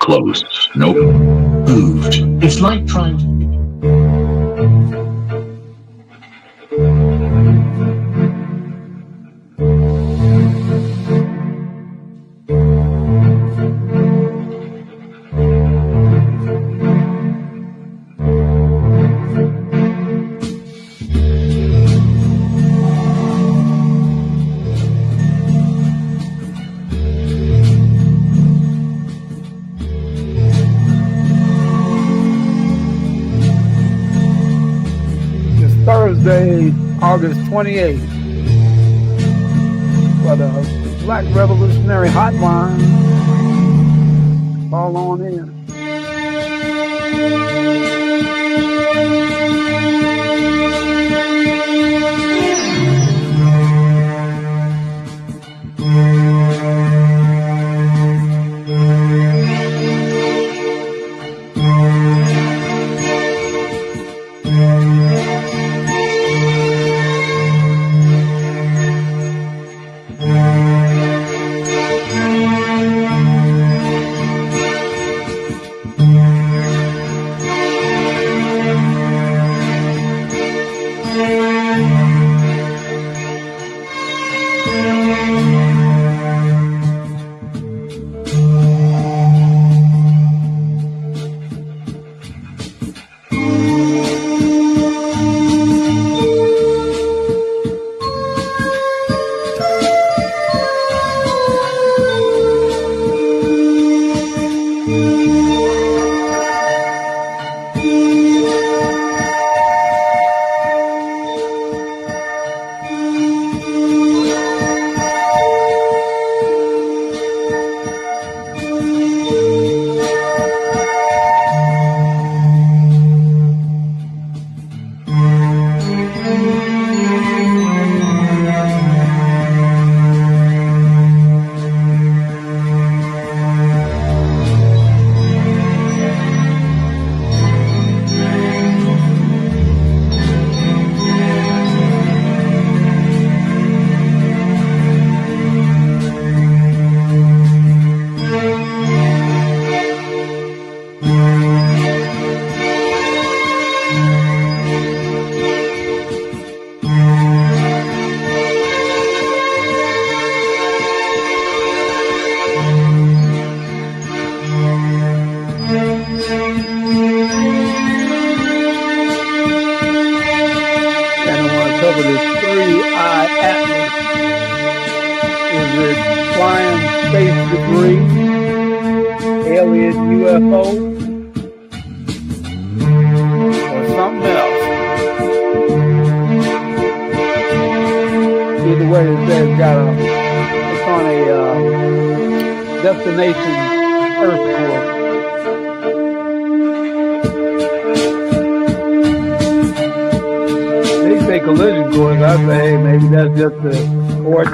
closed. Nope. Moved. It's like trying to... Thursday, August 28th, for the Black Revolutionary Hotline. Call on in.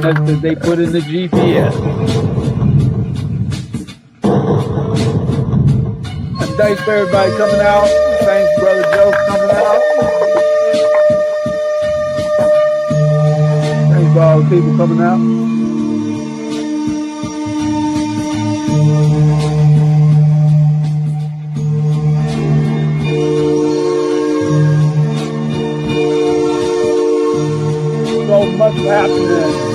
That they put in the GPS. And thanks for everybody coming out. Thanks, Brother Joe, for coming out. Thanks for all the people coming out. So much happening.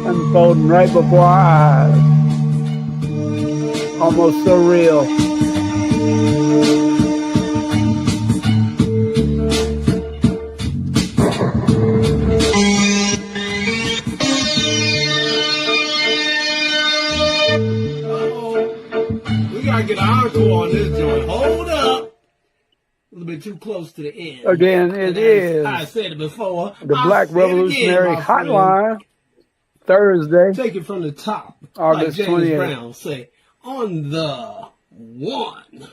Unfolding right before our eyes. Almost surreal. We gotta get an encore on this joint. Hold up. A little bit too close to the end. Again, it is. I said it before. The Black Revolutionary Hotline. Thursday. Take it from the top. August like 28th. James Brown say, on the one.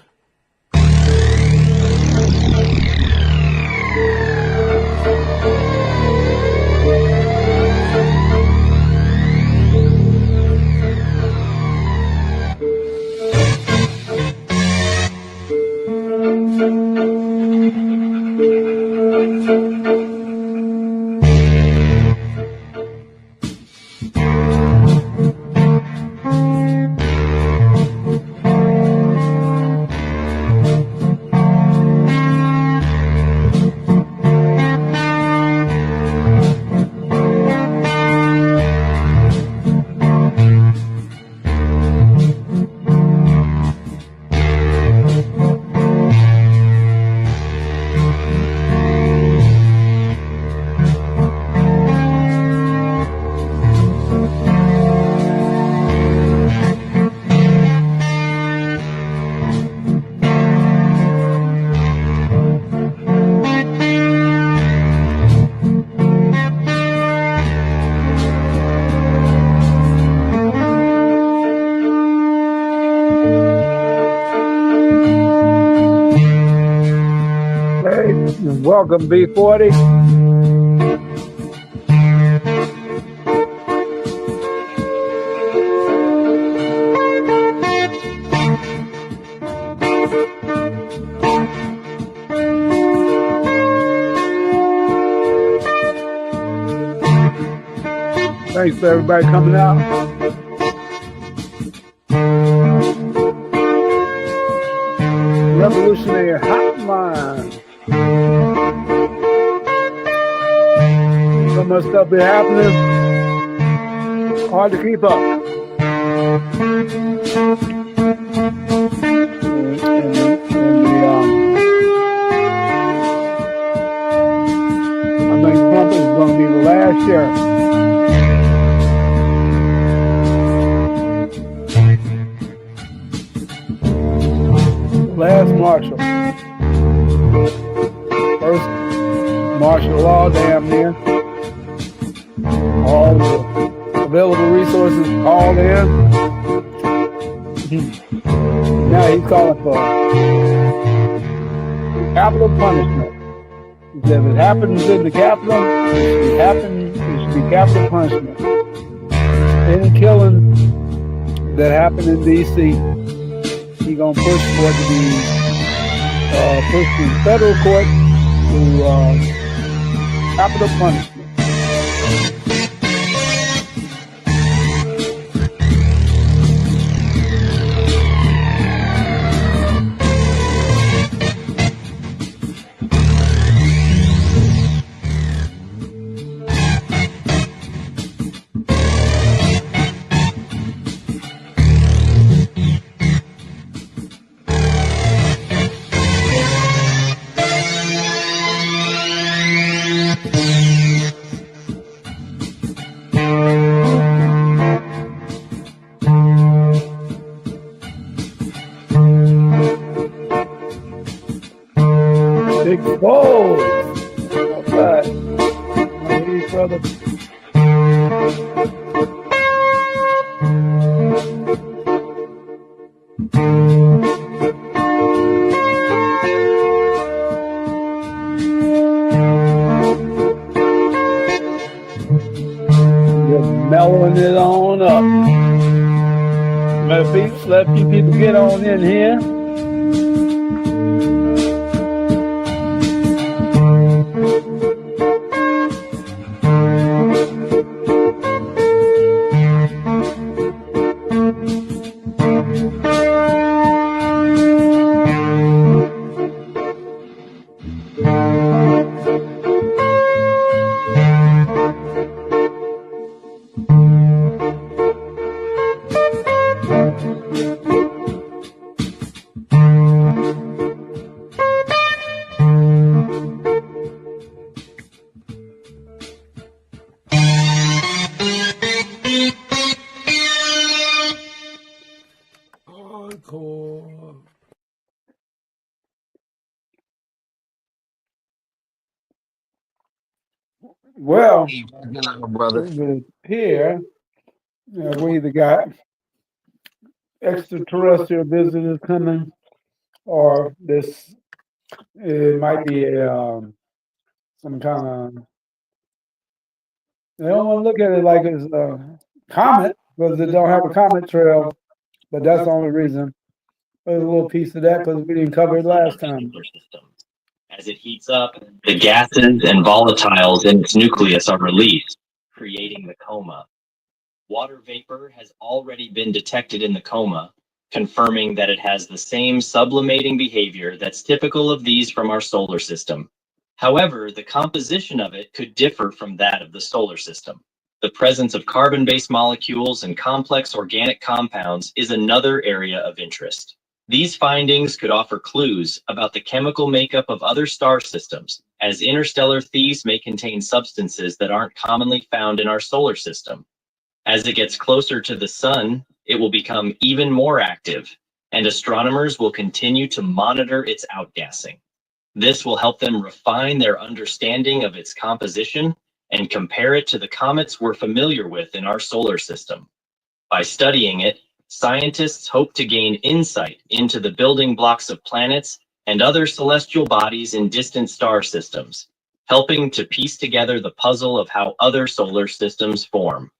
Welcome, B40. Thanks for everybody coming out. Revolutionary Hotline. So much stuff be happening. Hard to keep up. I think Trump is going to be the last year. Last marshal. First martial law, damn near. All the available resources called in. Now he's calling for capital punishment. He said if it happens in the Capitol, it should be capital punishment. Any killing that happened in D.C., he's going to push for it to be pushed in federal court to capital punishment. Mellowing it on up. Let a few people get on in here. Well, brother. Here, we either got extraterrestrial visitors coming, or this it might be some kind of. They don't want to look at it like it's a comet because it don't have a comet trail, but that's the only reason. There's a little piece of that because we didn't cover it last time. As it heats up, the gases and volatiles in its nucleus are released, creating the coma. Water vapor has already been detected in the coma, confirming that it has the same sublimating behavior that's typical of these from our solar system. However, the composition of it could differ from that of the solar system. The presence of carbon-based molecules and complex organic compounds is another area of interest. These findings could offer clues about the chemical makeup of other star systems, as interstellar thieves may contain substances that aren't commonly found in our solar system. As it gets closer to the sun, it will become even more active, and astronomers will continue to monitor its outgassing. This will help them refine their understanding of its composition and compare it to the comets we're familiar with in our solar system. By studying it, scientists hope to gain insight into the building blocks of planets and other celestial bodies in distant star systems, helping to piece together the puzzle of how other solar systems form.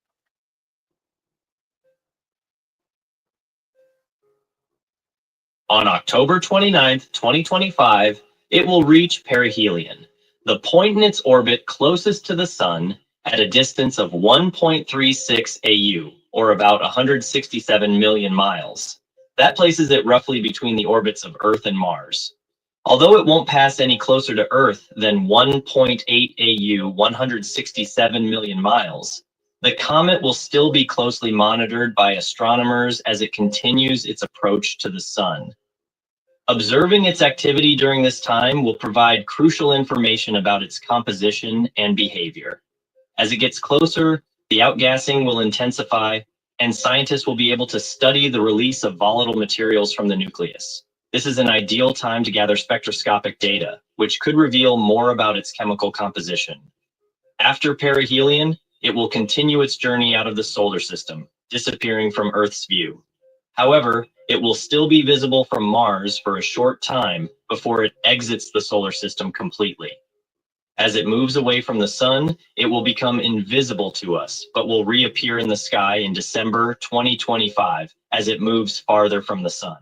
On October 29th, 2025, it will reach perihelion, the point in its orbit closest to the Sun at a distance of 1.36 AU, or about 167 million miles. That places it roughly between the orbits of Earth and Mars. Although it won't pass any closer to Earth than 1.8 AU, 167 million miles, the comet will still be closely monitored by astronomers as it continues its approach to the Sun. Observing its activity during this time will provide crucial information about its composition and behavior. As it gets closer, the outgassing will intensify, and scientists will be able to study the release of volatile materials from the nucleus. This is an ideal time to gather spectroscopic data, which could reveal more about its chemical composition. After perihelion, it will continue its journey out of the solar system, disappearing from Earth's view. However, it will still be visible from Mars for a short time before it exits the solar system completely. As it moves away from the Sun, it will become invisible to us, but will reappear in the sky in December 2025 as it moves farther from the Sun.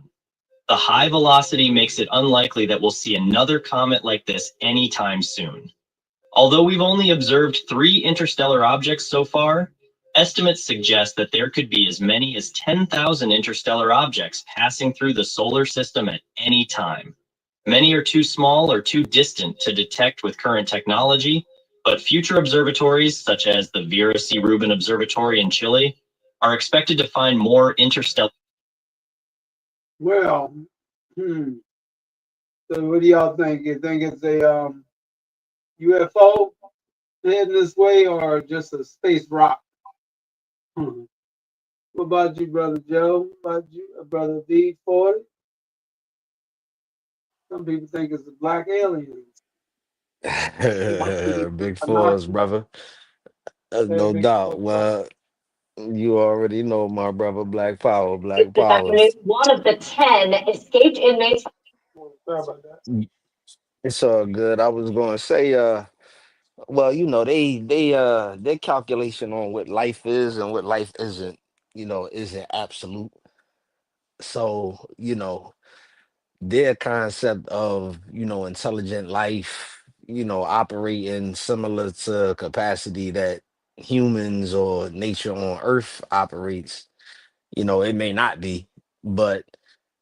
The high velocity makes it unlikely that we'll see another comet like this anytime soon. Although we've only observed 3 interstellar objects so far, estimates suggest that there could be as many as 10,000 interstellar objects passing through the solar system at any time. Many are too small or too distant to detect with current technology, but future observatories, such as the Vera C. Rubin Observatory in Chile, are expected to find more interstellar. Well, so what do y'all think? You think it's a UFO heading this way, or just a space rock? What about you, Brother Joe? What about you, Brother V40? Some people think it's the black aliens. Big fours, brother. No Big doubt. four. Well, you already know my brother, Black Power, Black This afternoon, Powers. one of the 10 escaped inmates. Sorry about that. It's all good. I was going to say, well, you know, their calculation on what life is and what life isn't, isn't absolute. So, their concept of, intelligent life, operating similar to capacity that humans or nature on Earth operates, it may not be, but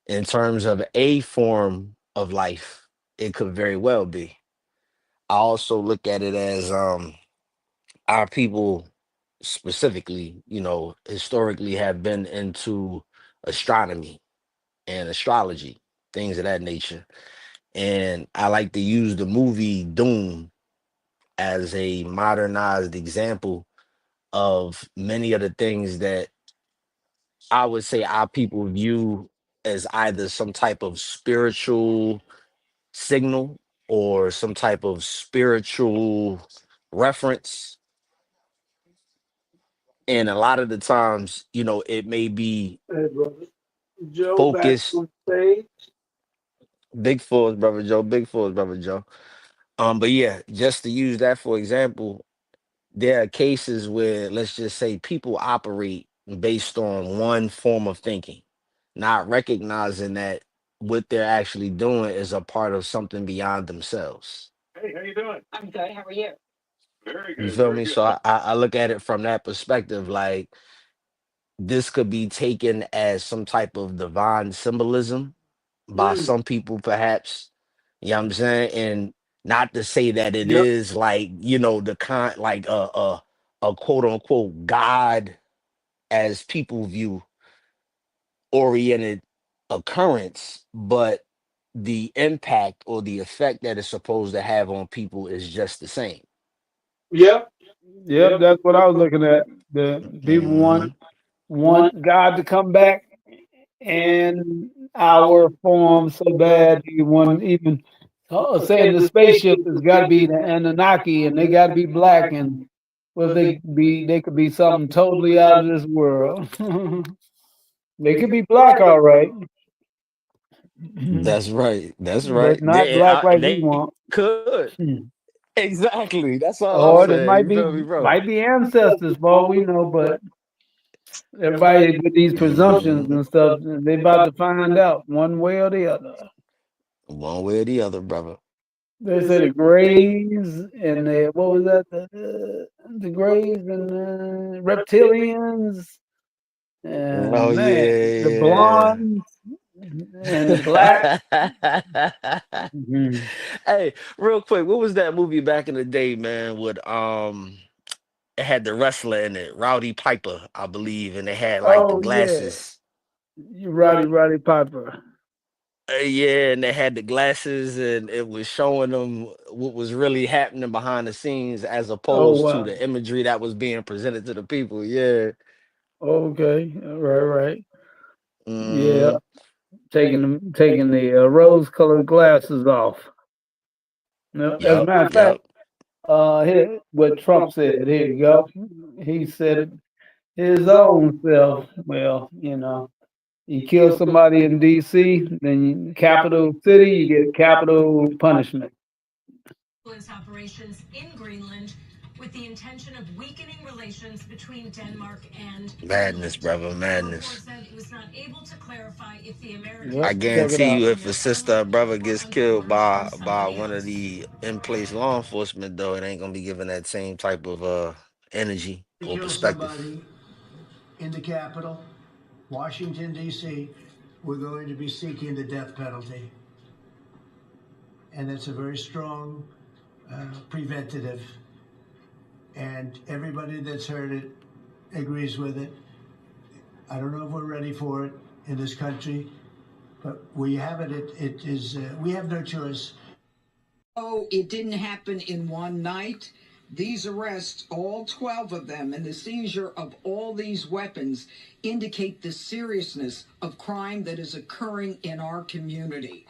in terms of a form of life, it could very well be. I also look at it as our people specifically, historically have been into astronomy and astrology, things of that nature. And I like to use the movie Doom as a modernized example of many of the things that I would say our people view as either some type of spiritual signal or some type of spiritual reference. And a lot of the times, it may be Hey, Brother Joe, back focused. on stage. Big fours, brother Joe. Big fours, brother Joe. But yeah, just to use that for example, there are cases where, let's just say, people operate based on one form of thinking, not recognizing that what they're actually doing is a part of something beyond themselves. Hey, how you doing? I'm good. How are you? Very You good. feel Very me? good. So I look at it from that perspective, like this could be taken as some type of divine symbolism by Mm, some people, perhaps. You know what I'm saying? And not to say that it yep. is like, the kind like a quote unquote God as people view oriented occurrence, but the impact or the effect that it's supposed to have on people is just the same. Yep. Yep. Yep. That's what I was looking at. The people Hmm. want God to come back in our form so bad. He want even saying Saying the the spaceship spaceship has has got to got to be be the Anunnaki and they got to be black and well, what they they could be something something totally totally out of out. this world. They They could could be be black, black all all right. right. That's right. That's right. but not black like we They want. could. Hmm. Exactly. That's all I'm Or it saying. You feel me, bro? might be ancestors for all we know, but everybody with these presumptions Mhm. and stuff, they about to find out one way or the other. One way or the other, brother. They say the Greys and the what was that? The Greys and the reptilians Oh and man, the yeah. blondes and the black. Mhm. Hey, real quick, what was that movie back in the day, man? With it had the wrestler in it, Rowdy Piper, I believe, and they had like the Oh yeah, glasses. you Roddy Piper. Yeah, and they had the glasses, and it was showing them what was really happening behind the scenes, as Oh opposed to wow. the imagery that was being presented to the people. Yeah. Okay, right. Yeah, Mm, taking the rose-colored glasses off. No, as a yep. matter of fact, Yep. here what Trump said. Here you go. He said it his own self. Well, you kill somebody in D.C., then capital city, you get capital punishment. Operations in Greenland with the intention of weakening relations between Denmark and Madness, Greenland. brother. The report Madness. said it was not able to clarify if the Yep, I Americans were check it guarantee out. you, using if a their sister or own brother or gets under killed orders from by somebody one of else. the in place law enforcement, though, it ain't gonna be given that same type of energy or Kill perspective. somebody in the Capitol, Washington, D.C., we're going to be seeking the death penalty. And it's a very strong preventative. And everybody that's heard it agrees with it. I don't know if we're ready for it in this country, but we have it. It is, we have no choice. Oh, it didn't happen in one night. These arrests, all 12 of them, and the seizure of all these weapons indicate the seriousness of crime that is occurring in our community.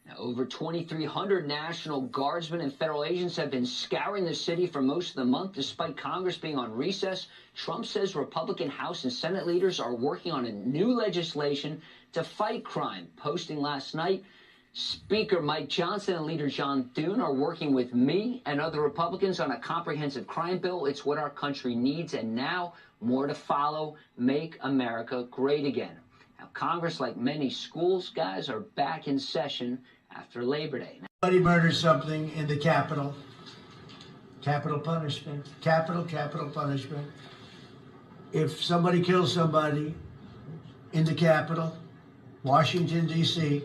Now, over 2,300 National Guardsmen and federal agents have been scouring the city for most of the month, despite Congress being on recess. Trump says Republican House and Senate leaders are working on a new legislation to fight crime. Posting last night, Speaker Mike Johnson and Leader John Thune are working with me and other Republicans on a comprehensive crime bill. It's what our country needs, and now more to follow. Make America great again. Now, Congress, like many schools, guys, are back in session after Labor Day. Somebody murders something in the Capitol, capital punishment, capital punishment. If somebody kills somebody in the Capitol, Washington, D.C.,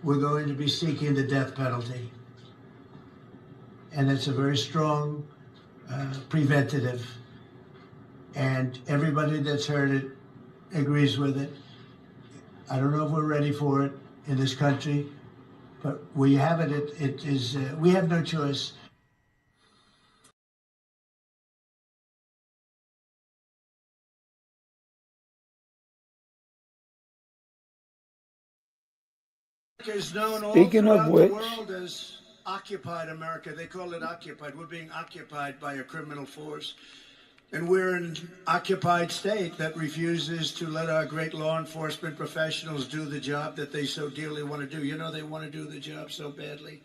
we're going to be seeking the death penalty. And it's a very strong preventative. And everybody that's heard it agrees with it. I don't know if we're ready for it in this country, but we have it. It is, we have no choice. Is known all Speaking of throughout which, the world as occupied America. They call it occupied. We're being occupied by a criminal force. And we're an occupied state that refuses to let our great law enforcement professionals do the job that they so dearly want to do. You know, they want to do the job so badly,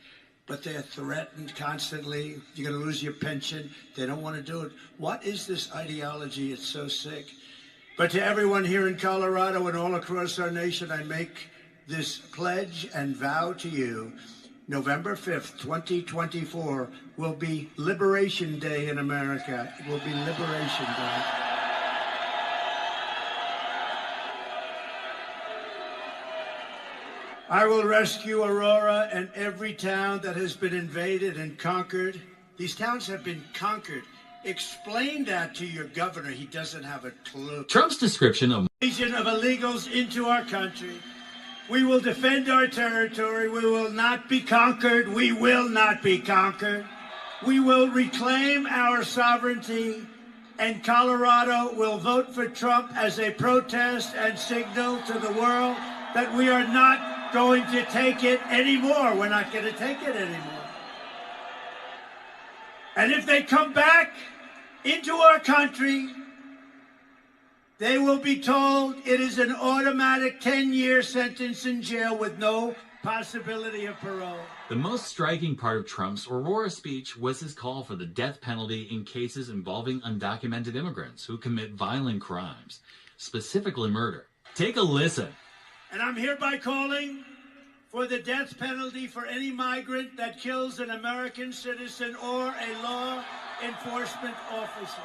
but they're threatened constantly. You're going to lose your pension. They don't want to do it. What is this ideology? It's so sick. But to everyone here in Colorado and all across our nation, I make this pledge and vow to you. November 5th, 2024 will be Liberation Day in America. It will be Liberation Day. I will rescue Aurora and every town that has been invaded and conquered. These towns have been conquered. Explain that to your governor. He doesn't have a clue. Trump's description of Invasion of illegals into our country. We will defend our territory. We will not be conquered. We will not be conquered. We will reclaim our sovereignty, and Colorado will vote for Trump as a protest and signal to the world that we are not going to take it anymore. We're not going to take it anymore. And if they come back into our country, they will be told it is an automatic 10-year sentence in jail with no possibility of parole. The most striking part of Trump's Aurora speech was his call for the death penalty in cases involving undocumented immigrants who commit violent crimes, specifically murder. Take a listen. And I'm hereby calling for the death penalty for any migrant that kills an American citizen or a law enforcement officer.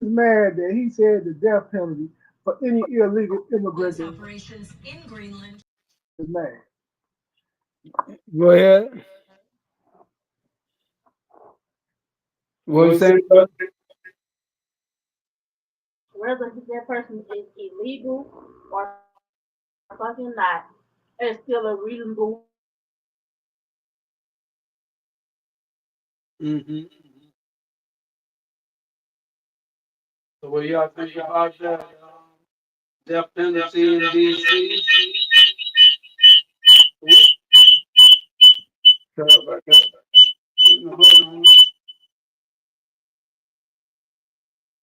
Mad that he said the death penalty for any illegal immigrant operations in Greenland. Is mad. Go ahead. What you saying? Whether that person is illegal or fucking not, it's still a reasonable. So what y'all think about that death penalty in DC? Sorry about that. Hold on.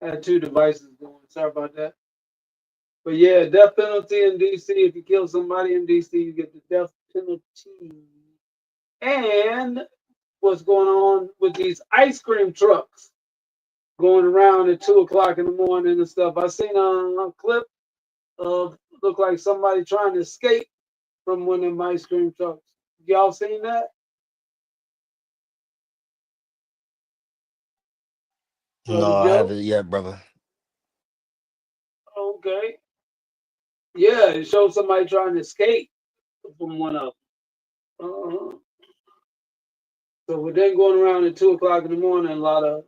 I had two devices going. Sorry about that. But yeah, death penalty in DC. If you kill somebody in DC, you get the death penalty. And what's going on with these ice cream trucks going around at 2 o'clock in the morning and stuff. I seen a clip of look like somebody trying to escape from one of them ice cream trucks. Y'all seen that? No, I haven't yet, brother. Okay. Yeah, it shows somebody trying to escape from one of them. So we're then going around at 2 o'clock in the morning, a lot of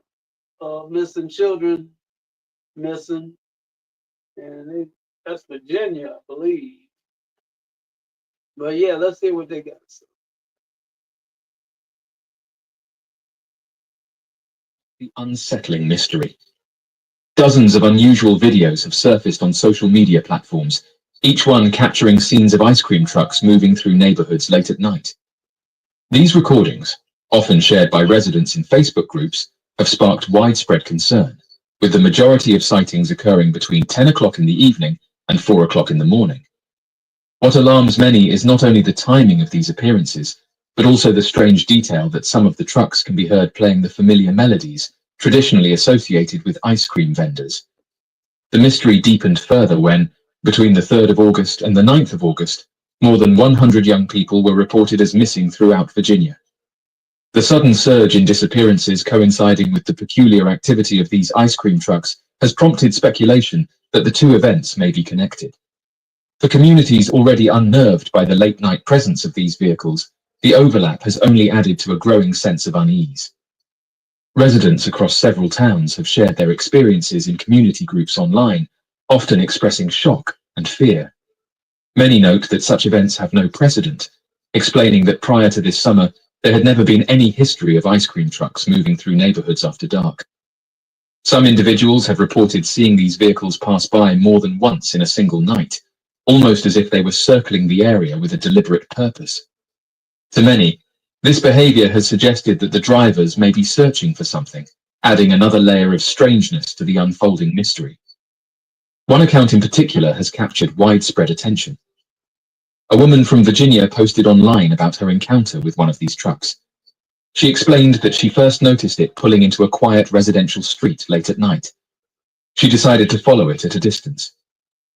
missing children missing. And that's Virginia, I believe. But yeah, let's see what they got to say. The unsettling mystery. Dozens of unusual videos have surfaced on social media platforms, each one capturing scenes of ice cream trucks moving through neighborhoods late at night. These recordings, often shared by residents in Facebook groups, have sparked widespread concern, with the majority of sightings occurring between 10 o'clock in the evening and 4 o'clock in the morning. What alarms many is not only the timing of these appearances, but also the strange detail that some of the trucks can be heard playing the familiar melodies traditionally associated with ice cream vendors. The mystery deepened further when, between the 3rd of August and the 9th of August, more than 100 young people were reported as missing throughout Virginia. The sudden surge in disappearances coinciding with the peculiar activity of these ice cream trucks has prompted speculation that the two events may be connected. For communities already unnerved by the late-night presence of these vehicles, the overlap has only added to a growing sense of unease. Residents across several towns have shared their experiences in community groups online, often expressing shock and fear. Many note that such events have no precedent, explaining that prior to this summer, there had never been any history of ice cream trucks moving through neighborhoods after dark. Some individuals have reported seeing these vehicles pass by more than once in a single night, almost as if they were circling the area with a deliberate purpose. To many, this behavior has suggested that the drivers may be searching for something, adding another layer of strangeness to the unfolding mystery. One account in particular has captured widespread attention. A woman from Virginia posted online about her encounter with one of these trucks. She explained that she first noticed it pulling into a quiet residential street late at night. She decided to follow it at a distance.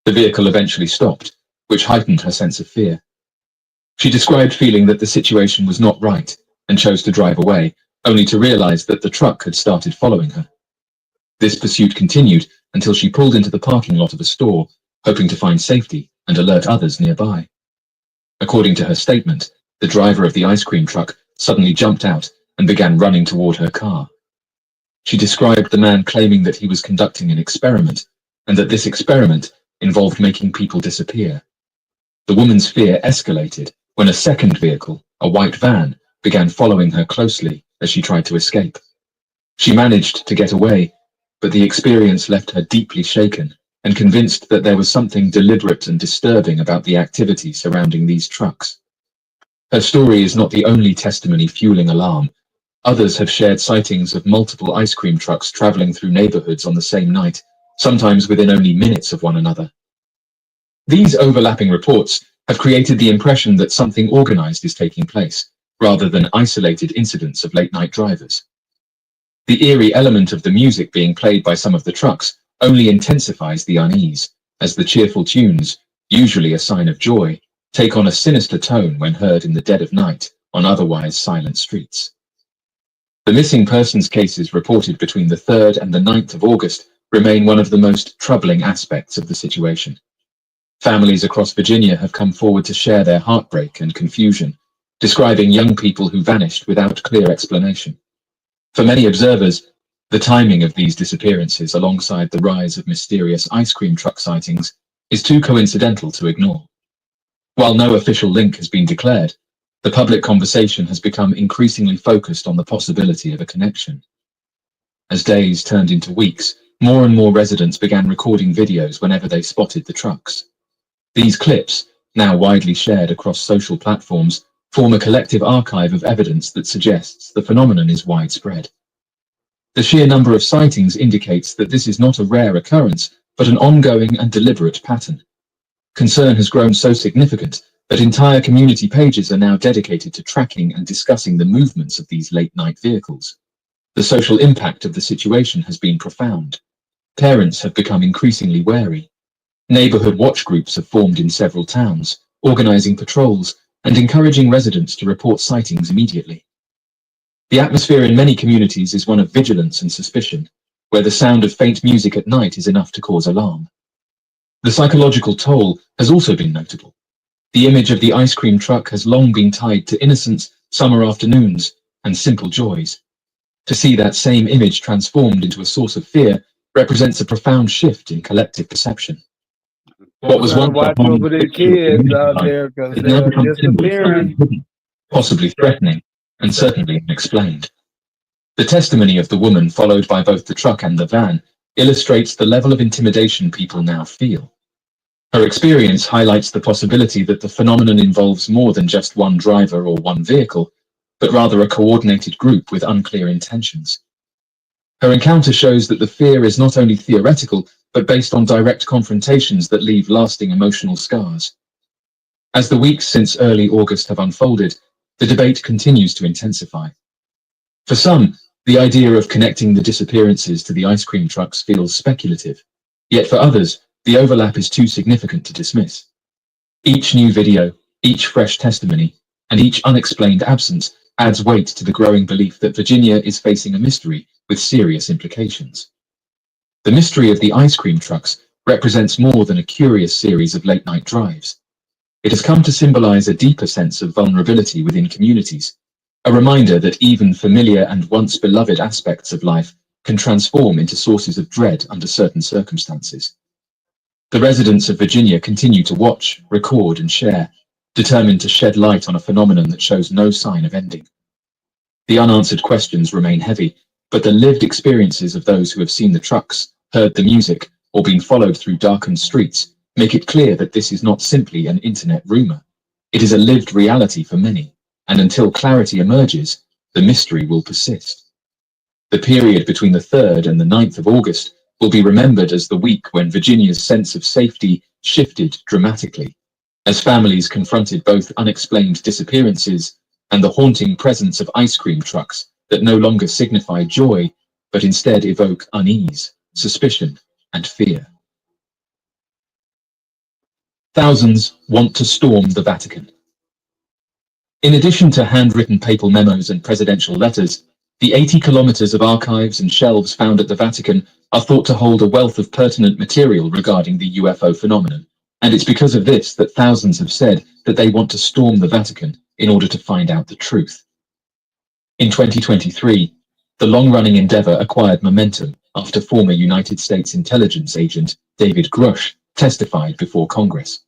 The vehicle eventually stopped, which heightened her sense of fear. She described feeling that the situation was not right and chose to drive away, only to realize that the truck had started following her. This pursuit continued until she pulled into the parking lot of a store, hoping to find safety and alert others nearby. According to her statement, the driver of the ice cream truck suddenly jumped out and began running toward her car. She described the man claiming that he was conducting an experiment, and that this experiment involved making people disappear. The woman's fear escalated when a second vehicle, a white van, began following her closely as she tried to escape. She managed to get away, but the experience left her deeply shaken and convinced that there was something deliberate and disturbing about the activity surrounding these trucks. Her story is not the only testimony fueling alarm. Others have shared sightings of multiple ice cream trucks traveling through neighborhoods on the same night, sometimes within only minutes of one another. These overlapping reports have created the impression that something organized is taking place, rather than isolated incidents of late-night drivers. The eerie element of the music being played by some of the trucks only intensifies the unease, as the cheerful tunes, usually a sign of joy, take on a sinister tone when heard in the dead of night on otherwise silent streets. The missing persons cases reported between the 3rd and the 9th of August remain one of the most troubling aspects of the situation. Families across Virginia have come forward to share their heartbreak and confusion, describing young people who vanished without clear explanation. For many observers, the timing of these disappearances alongside the rise of mysterious ice cream truck sightings is too coincidental to ignore. While no official link has been declared, the public conversation has become increasingly focused on the possibility of a connection. As days turned into weeks, more and more residents began recording videos whenever they spotted the trucks. These clips, now widely shared across social platforms, form a collective archive of evidence that suggests the phenomenon is widespread. The sheer number of sightings indicates that this is not a rare occurrence, but an ongoing and deliberate pattern. Concern has grown so significant that entire community pages are now dedicated to tracking and discussing the movements of these late-night vehicles. The social impact of the situation has been profound. Parents have become increasingly wary. Neighborhood watch groups have formed in several towns, organizing patrols and encouraging residents to report sightings immediately. The atmosphere in many communities is one of vigilance and suspicion, where the sound of faint music at night is enough to cause alarm. The psychological toll has also been notable. The image of the ice cream truck has long been tied to innocence, summer afternoons, and simple joys. To see that same image transformed into a source of fear represents a profound shift in collective perception. What was once watch over their kids out there because they're disappearing. Possibly threatening, and certainly unexplained. The testimony of the woman, followed by both the truck and the van, illustrates the level of intimidation people now feel. Her experience highlights the possibility that the phenomenon involves more than just one driver or one vehicle, but rather a coordinated group with unclear intentions. Her encounter shows that the fear is not only theoretical, but based on direct confrontations that leave lasting emotional scars. As the weeks since early August have unfolded, the debate continues to intensify. For some, the idea of connecting the disappearances to the ice cream trucks feels speculative, yet for others, the overlap is too significant to dismiss. Each new video, each fresh testimony, and each unexplained absence adds weight to the growing belief that Virginia is facing a mystery with serious implications. The mystery of the ice cream trucks represents more than a curious series of late-night drives. It has come to symbolize a deeper sense of vulnerability within communities, a reminder that even familiar and once beloved aspects of life can transform into sources of dread under certain circumstances. The residents of Virginia continue to watch, record, and share, determined to shed light on a phenomenon that shows no sign of ending. The unanswered questions remain heavy, but the lived experiences of those who have seen the trucks, heard the music, or been followed through darkened streets make it clear that this is not simply an internet rumor. It is a lived reality for many, and until clarity emerges, the mystery will persist. The period between the 3rd and the 9th of August will be remembered as the week when Virginia's sense of safety shifted dramatically, as families confronted both unexplained disappearances and the haunting presence of ice cream trucks that no longer signify joy, but instead evoke unease, suspicion, and fear. Thousands want to storm the Vatican. In addition to handwritten papal memos and presidential letters, the 80 kilometers of archives and shelves found at the Vatican are thought to hold a wealth of pertinent material regarding the UFO phenomenon, and it's because of this that thousands have said that they want to storm the Vatican in order to find out the truth. In 2023, the long-running endeavor acquired momentum after former United States intelligence agent David Grush testified before Congress.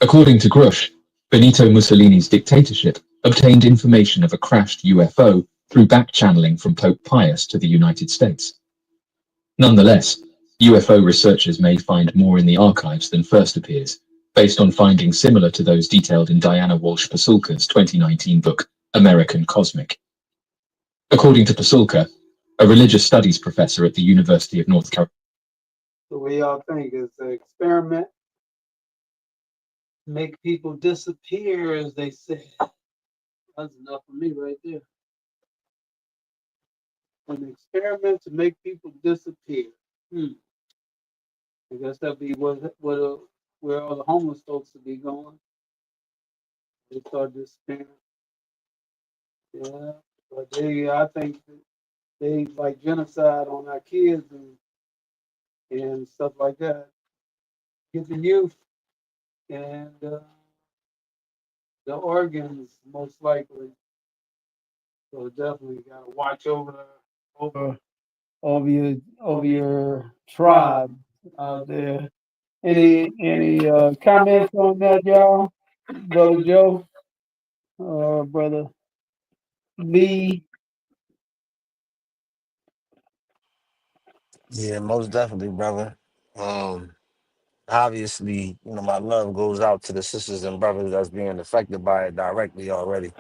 According to Grush, Benito Mussolini's dictatorship obtained information of a crashed UFO through back-channeling from Pope Pius to the United States. Nonetheless, UFO researchers may find more in the archives than first appears, based on findings similar to those detailed in Diana Walsh Pasulka's 2019 book, American Cosmic. According to Pasulka, a religious studies professor at the University of North Carolina. So what y'all think? Is an experiment make people disappear, as they say? That's enough for me right there. An experiment to make people disappear. I guess that'd be where all the homeless folks would be going. They start disappearing. Yeah, but I think they like genocide on our kids and stuff like that. Get the youth and the organs most likely. So definitely gotta watch over your tribe out there. Any comments on that, y'all? Brother Joe, brother Lee. Yeah, most definitely, brother. Obviously, my love goes out to the sisters and brothers that's being affected by it directly already.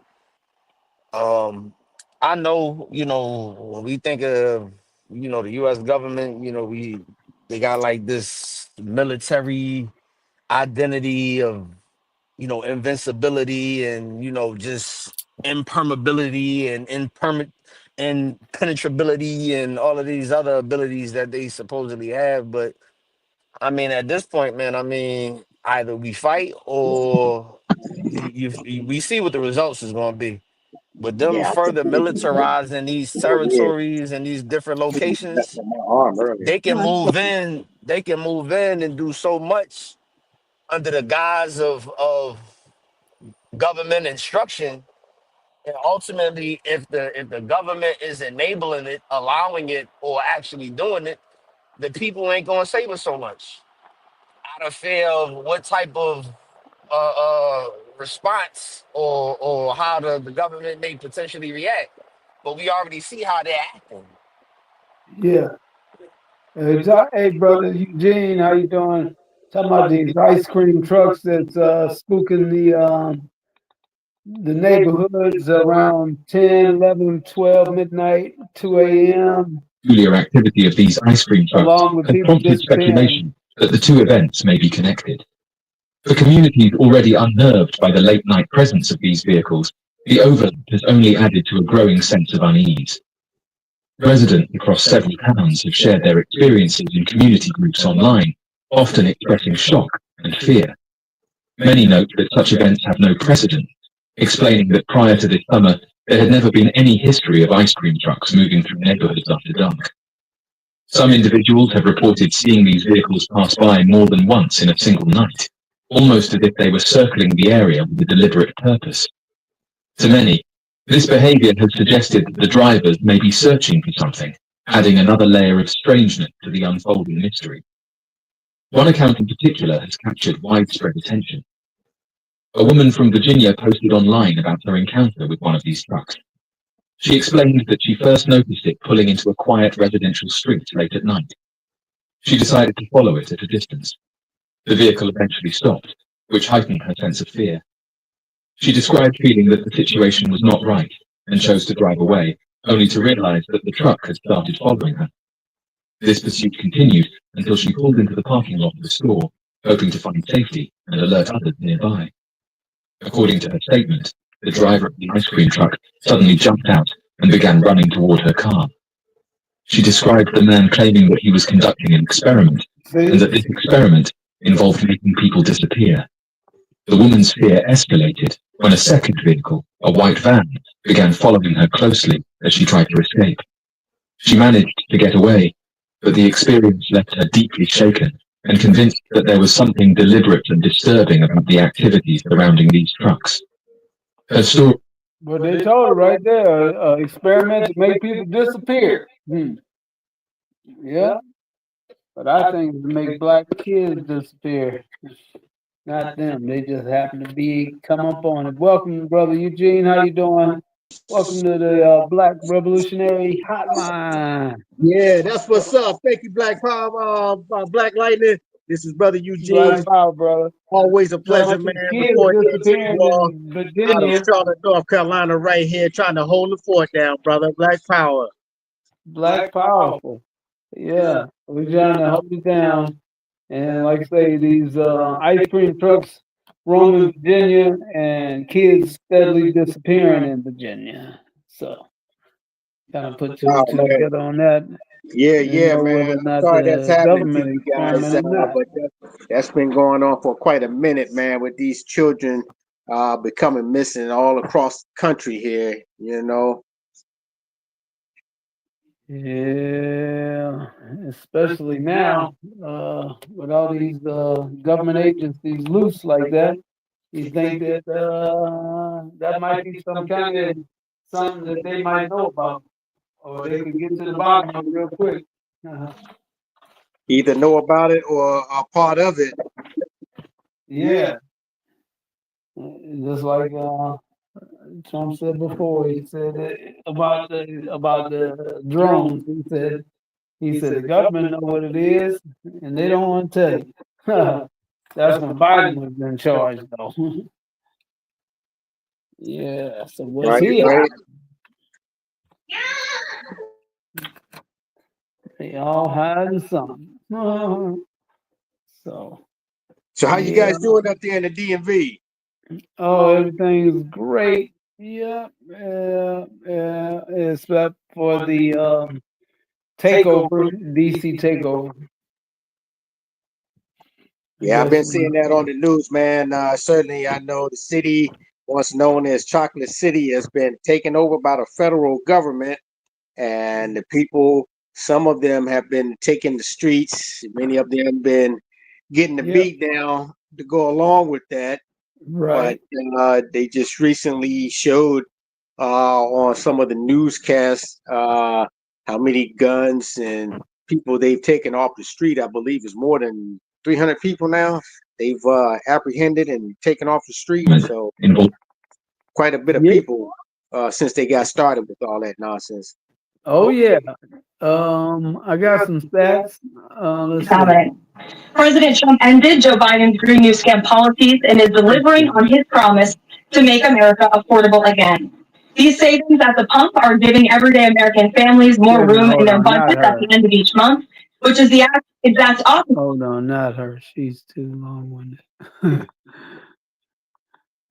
I know, when we think of, the US government, they got like this military identity of, invincibility and, just impermeability and impenetrability and all of these other abilities that they supposedly have. But I mean, at this point, man, I mean, either we fight or we see what the results is going to be. With them Yeah, I think further we need to militarizing these yeah, territories and these different that's locations, on my arm earlier. they can move in. They can move in and do so much under the guise of government instruction. And ultimately, if the government is enabling it, allowing it, or actually doing it, the people ain't gonna save us so much. Out of fear of what type of response or how the government may potentially react. But we already see how they're acting. Yeah. Hey, brother Eugene, how you doing? Talking about these ice cream trucks that's spooking the neighborhoods around 10, 11, 12 midnight, 2 a.m. Peculiar activity of these ice cream trucks along with has people prompted disappearing. speculation that the two events may be connected. For communities already unnerved by the late-night presence of these vehicles, the overlap has only added to a growing sense of unease. Residents across several towns have shared their experiences in community groups online, often expressing shock and fear. Many note that such events have no precedent, explaining that prior to this summer, there had never been any history of ice cream trucks moving through neighborhoods after dark. Some individuals have reported seeing these vehicles pass by more than once in a single night, almost as if they were circling the area with a deliberate purpose. To many, this behavior has suggested that the drivers may be searching for something, adding another layer of strangeness to the unfolding mystery. One account in particular has captured widespread attention. A woman from Virginia posted online about her encounter with one of these trucks. She explained that she first noticed it pulling into a quiet residential street late at night. She decided to follow it at a distance. The vehicle eventually stopped, which heightened her sense of fear. She described feeling that the situation was not right and chose to drive away, only to realize that the truck had started following her. This pursuit continued until she pulled into the parking lot of the store, hoping to find safety and alert others nearby. According to her statement, the driver of the ice cream truck suddenly jumped out and began running toward her car. She described the man claiming that he was conducting an experiment, and that this experiment involved making people disappear. The woman's fear escalated when a second vehicle, a white van, began following her closely as she tried to escape. She managed to get away, but the experience left her deeply shaken and convinced that there was something deliberate and disturbing about the activities surrounding these trucks. Her story. But they told her right there, experiment to make people disappear. Yeah. But I think to make black kids disappear. Not them. They just happen to come up on it. Welcome, brother Eugene. How you doing? Welcome to the Black Revolutionary Hotline. Yeah, that's what's up. Thank you, Black Power, Black Lightning. This is Brother Black Eugene. Power, brother. Always a pleasure, Some man. kids Reporting to disappearing you all in out of Virginia. Charlotte, North Carolina, right here, trying to hold the fort down, brother. Black Power. Black Powerful. Yeah, we're trying to hold it down. And like I say, these ice cream trucks roaming Virginia and kids steadily disappearing in Virginia. So, kind of put two Oh, and two man. together on that. Yeah, And yeah, know whether or man. not Sorry that's the happening to government you is farming guys, or not. but that's been going on for quite a minute, man, with these children becoming missing all across the country here, you know. Yeah, especially now, with all these government agencies loose like that, you think that that might be some kind of something that they might know about, or they could get to the bottom of it real quick. Either know about it or are part of it. Yeah, just like Trump said before. He said about the drones. He said the government know what it is, and they don't want to tell you. That's when Biden was in charge, though. Yeah. So what's he? Right. They all hiding something. So how you guys doing up there in the DMV? Oh, everything's great. Yeah, except for the takeover, DC takeover. Yeah, I've been seeing that on the news, man. Certainly, I know the city, once known as Chocolate City, has been taken over by the federal government, and the people, some of them have been taking the streets. Many of them been getting the beat down to go along with that. Right. But they just recently showed on some of the newscasts how many guns and people they've taken off the street. I believe is more than 300 people now. They've apprehended and taken off the street. So quite a bit of people since they got started with all that nonsense. Oh yeah. I got some stats. Let's Got it. President Trump ended Joe Biden's Green New Scam policies and is delivering on his promise to make America affordable again. These savings at the pump are giving everyday American families more room in their budget at the end of each month, which is the exact opposite. Hold on, not her. She's too long-winded.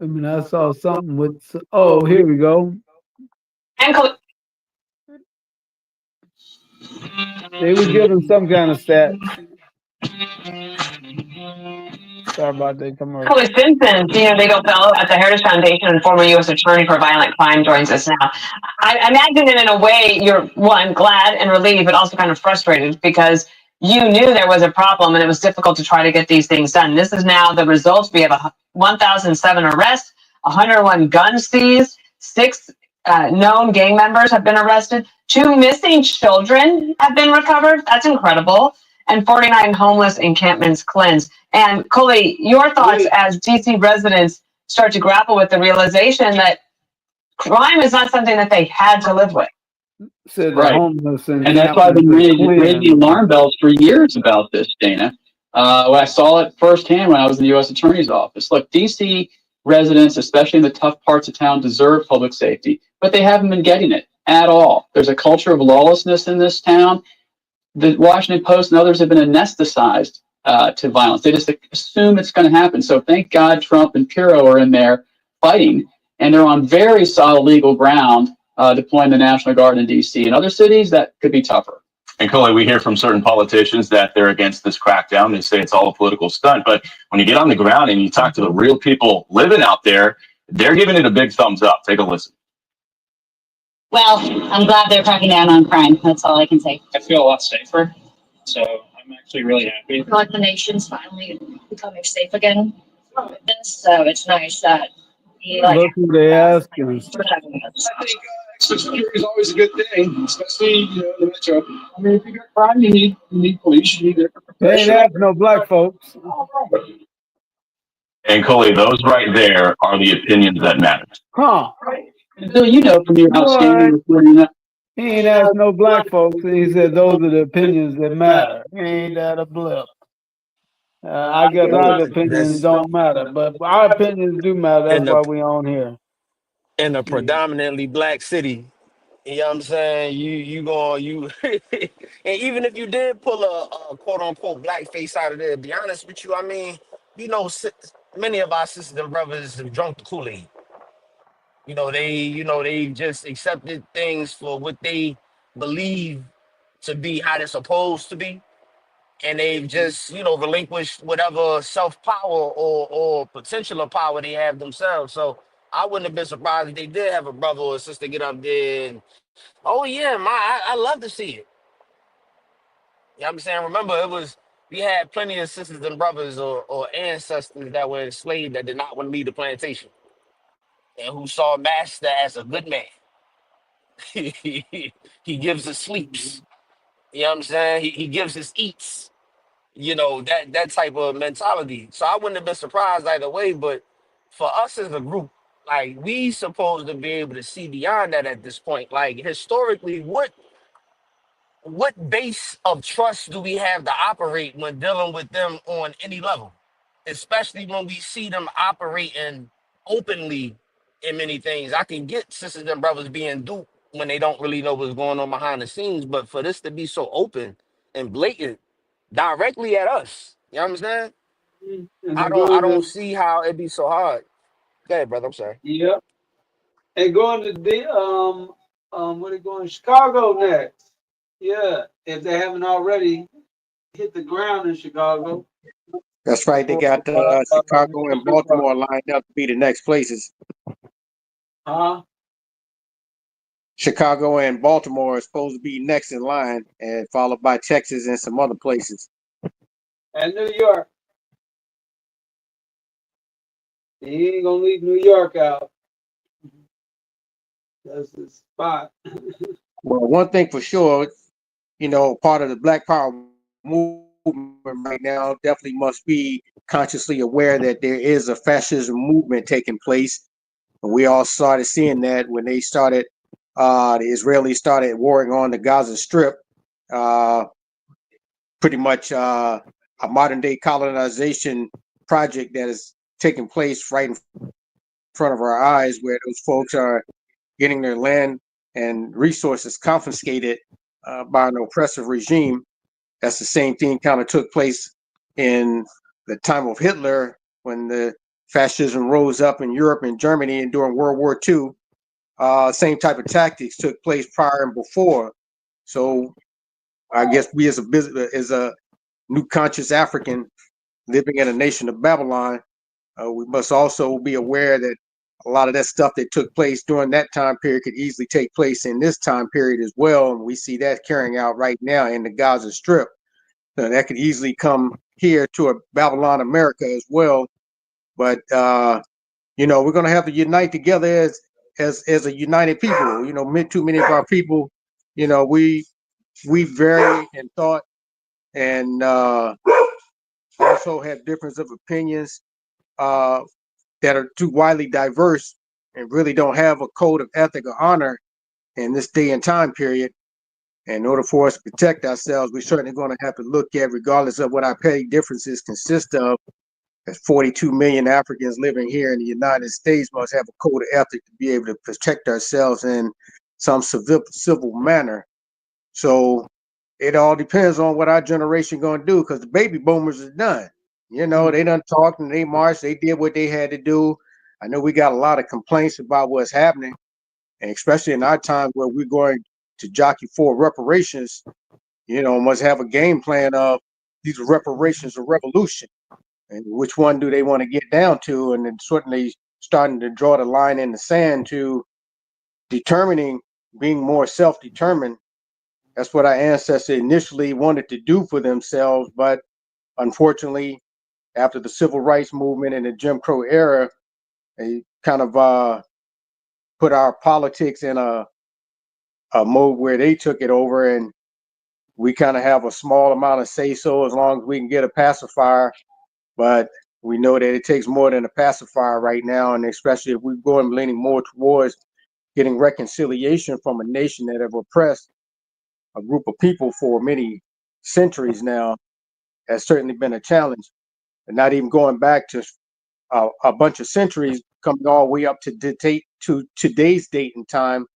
I mean, I saw something with. Oh, here we go. They were giving some kind of stats. Sorry about that commercial. Colin Simpson, senior legal fellow at the Heritage Foundation and former U.S. Attorney for Violent Crime, joins us now. I imagine that in a way you're, one, glad and relieved, but also kind of frustrated because you knew there was a problem and it was difficult to try to get these things done. This is now the results. We have 1,007 arrests, 101 guns seized, 6 known gang members have been arrested, 2 missing children have been recovered. That's incredible. And 49 homeless encampments cleansed. And Coley, your thoughts as DC residents start to grapple with the realization that crime is not something that they had to live with. Right. And that's why I've been raising alarm bells for years about this, Dana. I saw it firsthand when I was in the U.S. Attorney's Office. Look, DC residents, especially in the tough parts of town, deserve public safety, but they haven't been getting it at all. There's a culture of lawlessness in this town. The Washington Post and others have been anesthetized to violence. They just assume it's going to happen. So thank God Trump and Pirro are in there fighting, and they're on very solid legal ground deploying the National Guard in D.C. In other cities, that could be tougher. And Coley, we hear from certain politicians that they're against this crackdown. They say it's all a political stunt. But when you get on the ground and you talk to the real people living out there, they're giving it a big thumbs up. Take a listen. Well, I'm glad they're cracking down on crime. That's all I can say. I feel a lot safer, so I'm actually really happy. I feel like the nation's finally becoming safe again with this, so it's nice that look who they asking. protecting us. I think extra security is always a good thing, especially in the metro. I mean, if you got crime, you need police. You need it. They ain't asking no black folks. And Coley, those right there are the opinions that matter. Huh? Bill, you know from your outstanding reporting. He ain't asked no black folks. He said those are the opinions that matter. Ain't that a blip? I guess our opinions don't matter, but our opinions do matter. That's in why a we on here. in a Yeah. predominantly black city. You know what I'm saying? You going you and even if you did pull a quote unquote black face out of there, to be honest with you, I mean, you know, many of our sisters and brothers have drunk the Kool-Aid. They just accepted things for what they believe to be how they're supposed to be. And they've just, relinquished whatever self-power or potential of power they have themselves. So I wouldn't have been surprised if they did have a brother or a sister get up there and, oh yeah, I love to see it. You know what I'm saying? Remember, we had plenty of sisters and brothers or ancestors that were enslaved that did not want to leave the plantation and who saw master as a good man. He gives us sleeps. You know what I'm saying? He gives us eats. That type of mentality. So I wouldn't have been surprised either way. But for us as a group, like we supposed to be able to see beyond that at this point. Like historically, what base of trust do we have to operate when dealing with them on any level? Especially when we see them operating openly in many things. I can get sisters and brothers being duped when they don't really know what's going on behind the scenes, but for this to be so open and blatant directly at us, you know what I'm saying? And I they're don't I going don't to, see how it'd be so hard. Go ahead, brother. I'm sorry. yep. And going to the, what are they going, Chicago next? Yeah, if they haven't already hit the ground in Chicago. That's right. They For, got Chicago and Baltimore lined up to be the next places. Chicago and Baltimore are supposed to be next in line, and followed by Texas and some other places. And New York. He ain't gonna leave New York out. That's the spot. Well, one thing for sure, part of the Black Power movement right now definitely must be consciously aware that there is a fascism movement taking place. And we all started seeing that when the Israelis started warring on the Gaza Strip, pretty much a modern day colonization project that is taking place right in front of our eyes, where those folks are getting their land and resources confiscated by an oppressive regime. That's the same thing kind of took place in the time of Hitler when the fascism rose up in Europe and Germany, and during World War II. Same type of tactics took place prior and before. So I guess we as a new conscious African living in a nation of Babylon, we must also be aware that a lot of that stuff that took place during that time period could easily take place in this time period as well. And we see that carrying out right now in the Gaza Strip. So that could easily come here to a Babylon America as well. But, we're going to have to unite together as a united people. Too many of our people, we vary in thought and also have difference of opinions that are too widely diverse and really don't have a code of ethic or honor in this day and time period. In order for us to protect ourselves, we're certainly going to have to look at, regardless of what our petty differences consist of, as 42 million Africans living here in the United States must have a code of ethic to be able to protect ourselves in some civil manner. So it all depends on what our generation going to do, because the baby boomers are done. They done talked and they marched. They did what they had to do. I know we got a lot of complaints about what's happening, and especially in our time where we're going to jockey for reparations, must have a game plan of these reparations or revolution, and which one do they want to get down to, and then certainly starting to draw the line in the sand to determining being more self-determined. That's what our ancestors initially wanted to do for themselves, but unfortunately, after the civil rights movement and the Jim Crow era, they kind of put our politics in a mode where they took it over, and we kind of have a small amount of say-so as long as we can get a pacifier. But we know that it takes more than a pacifier right now, and especially if we're going leaning more towards getting reconciliation from a nation that have oppressed a group of people for many centuries now, has certainly been a challenge. and not even going back to a bunch of centuries, coming all the way up to today's date and time,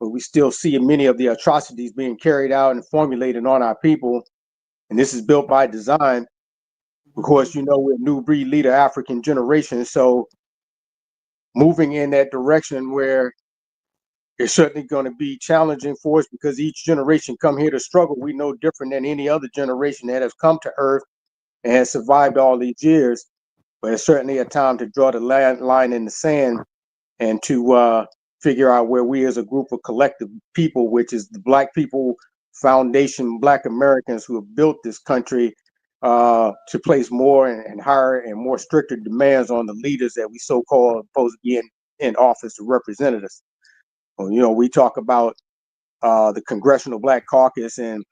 but we still see many of the atrocities being carried out and formulated on our people. And this is built by design. Of course, we're a new breed leader, African generation. So moving in that direction where it's certainly going to be challenging for us, because each generation come here to struggle. We know different than any other generation that has come to Earth and has survived all these years. But it's certainly a time to draw the line in the sand and to figure out where we as a group of collective people, which is the Black People Foundation, Black Americans who have built this country, to place more and higher and more stricter demands on the leaders that we so-called supposed to be in office to represent us. Well, we talk about the Congressional Black Caucus and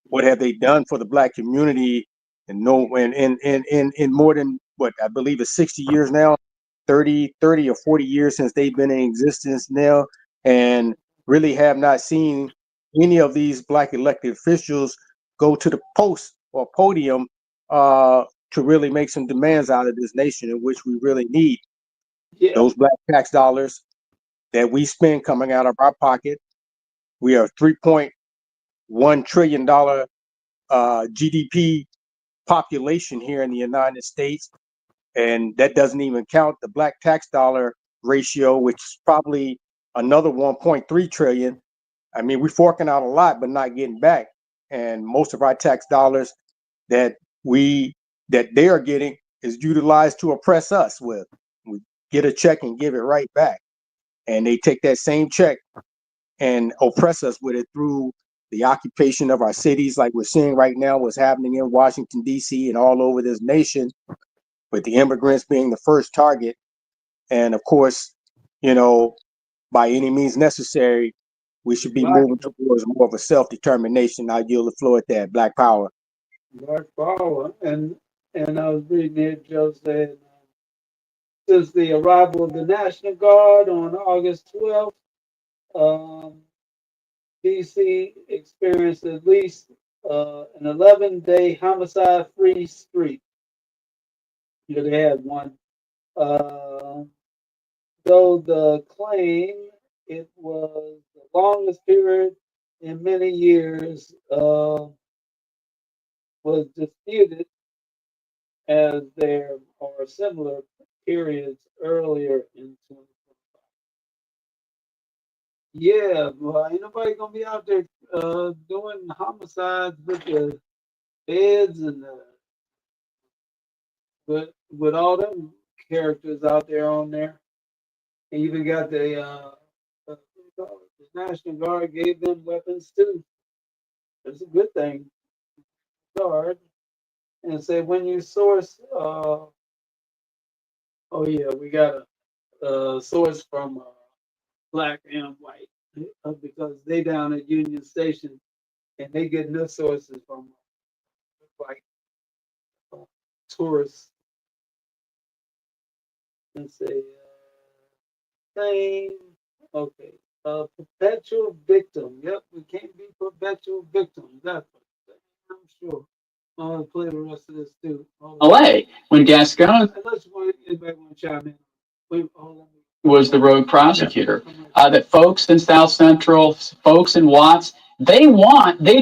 what have they done for the Black community, and in more than what I believe is 60 years now, 30 or 40 years since they've been in existence now, and really have not seen any of these Black elected officials go to the post or podium to really make some demands out of this nation, in which we really need those Black tax dollars that we spend coming out of our pocket. We are $3.1 trillion GDP population here in the United States, and that doesn't even count the Black tax dollar ratio, which is probably another 1.3 trillion. I mean, we're forking out a lot, but not getting back. And most of our tax dollars that they are getting is utilized to oppress us with. We get a check and give it right back. And they take that same check and oppress us with it through the occupation of our cities, like we're seeing right now, what's happening in Washington, D.C. and all over this nation, with the immigrants being the first target. And of course, by any means necessary, we should be moving towards more of a self-determination. I yield the floor at that. Black power. Black power. And I was reading it, Joe said, since the arrival of the National Guard on August 12th, D.C. experienced at least an 11-day homicide-free streak. They had one. Though the claim it was the longest period in many years was disputed, as there are similar periods earlier in 2025. Yeah, well, ain't nobody gonna be out there doing homicides with the feds and with all them characters out there on there. And even got the National Guard gave them weapons too. It's a good thing. Guard. And say when you source we got a source from Black and white, because they down at Union Station and they getting their sources from white tourists. And say same. Okay. Perpetual victim. Yep, we can't be perpetual victims. That's what I'm sure. I'll play the rest of this too. LA, when Gascon was the rogue prosecutor, that folks in South Central, folks in Watts, they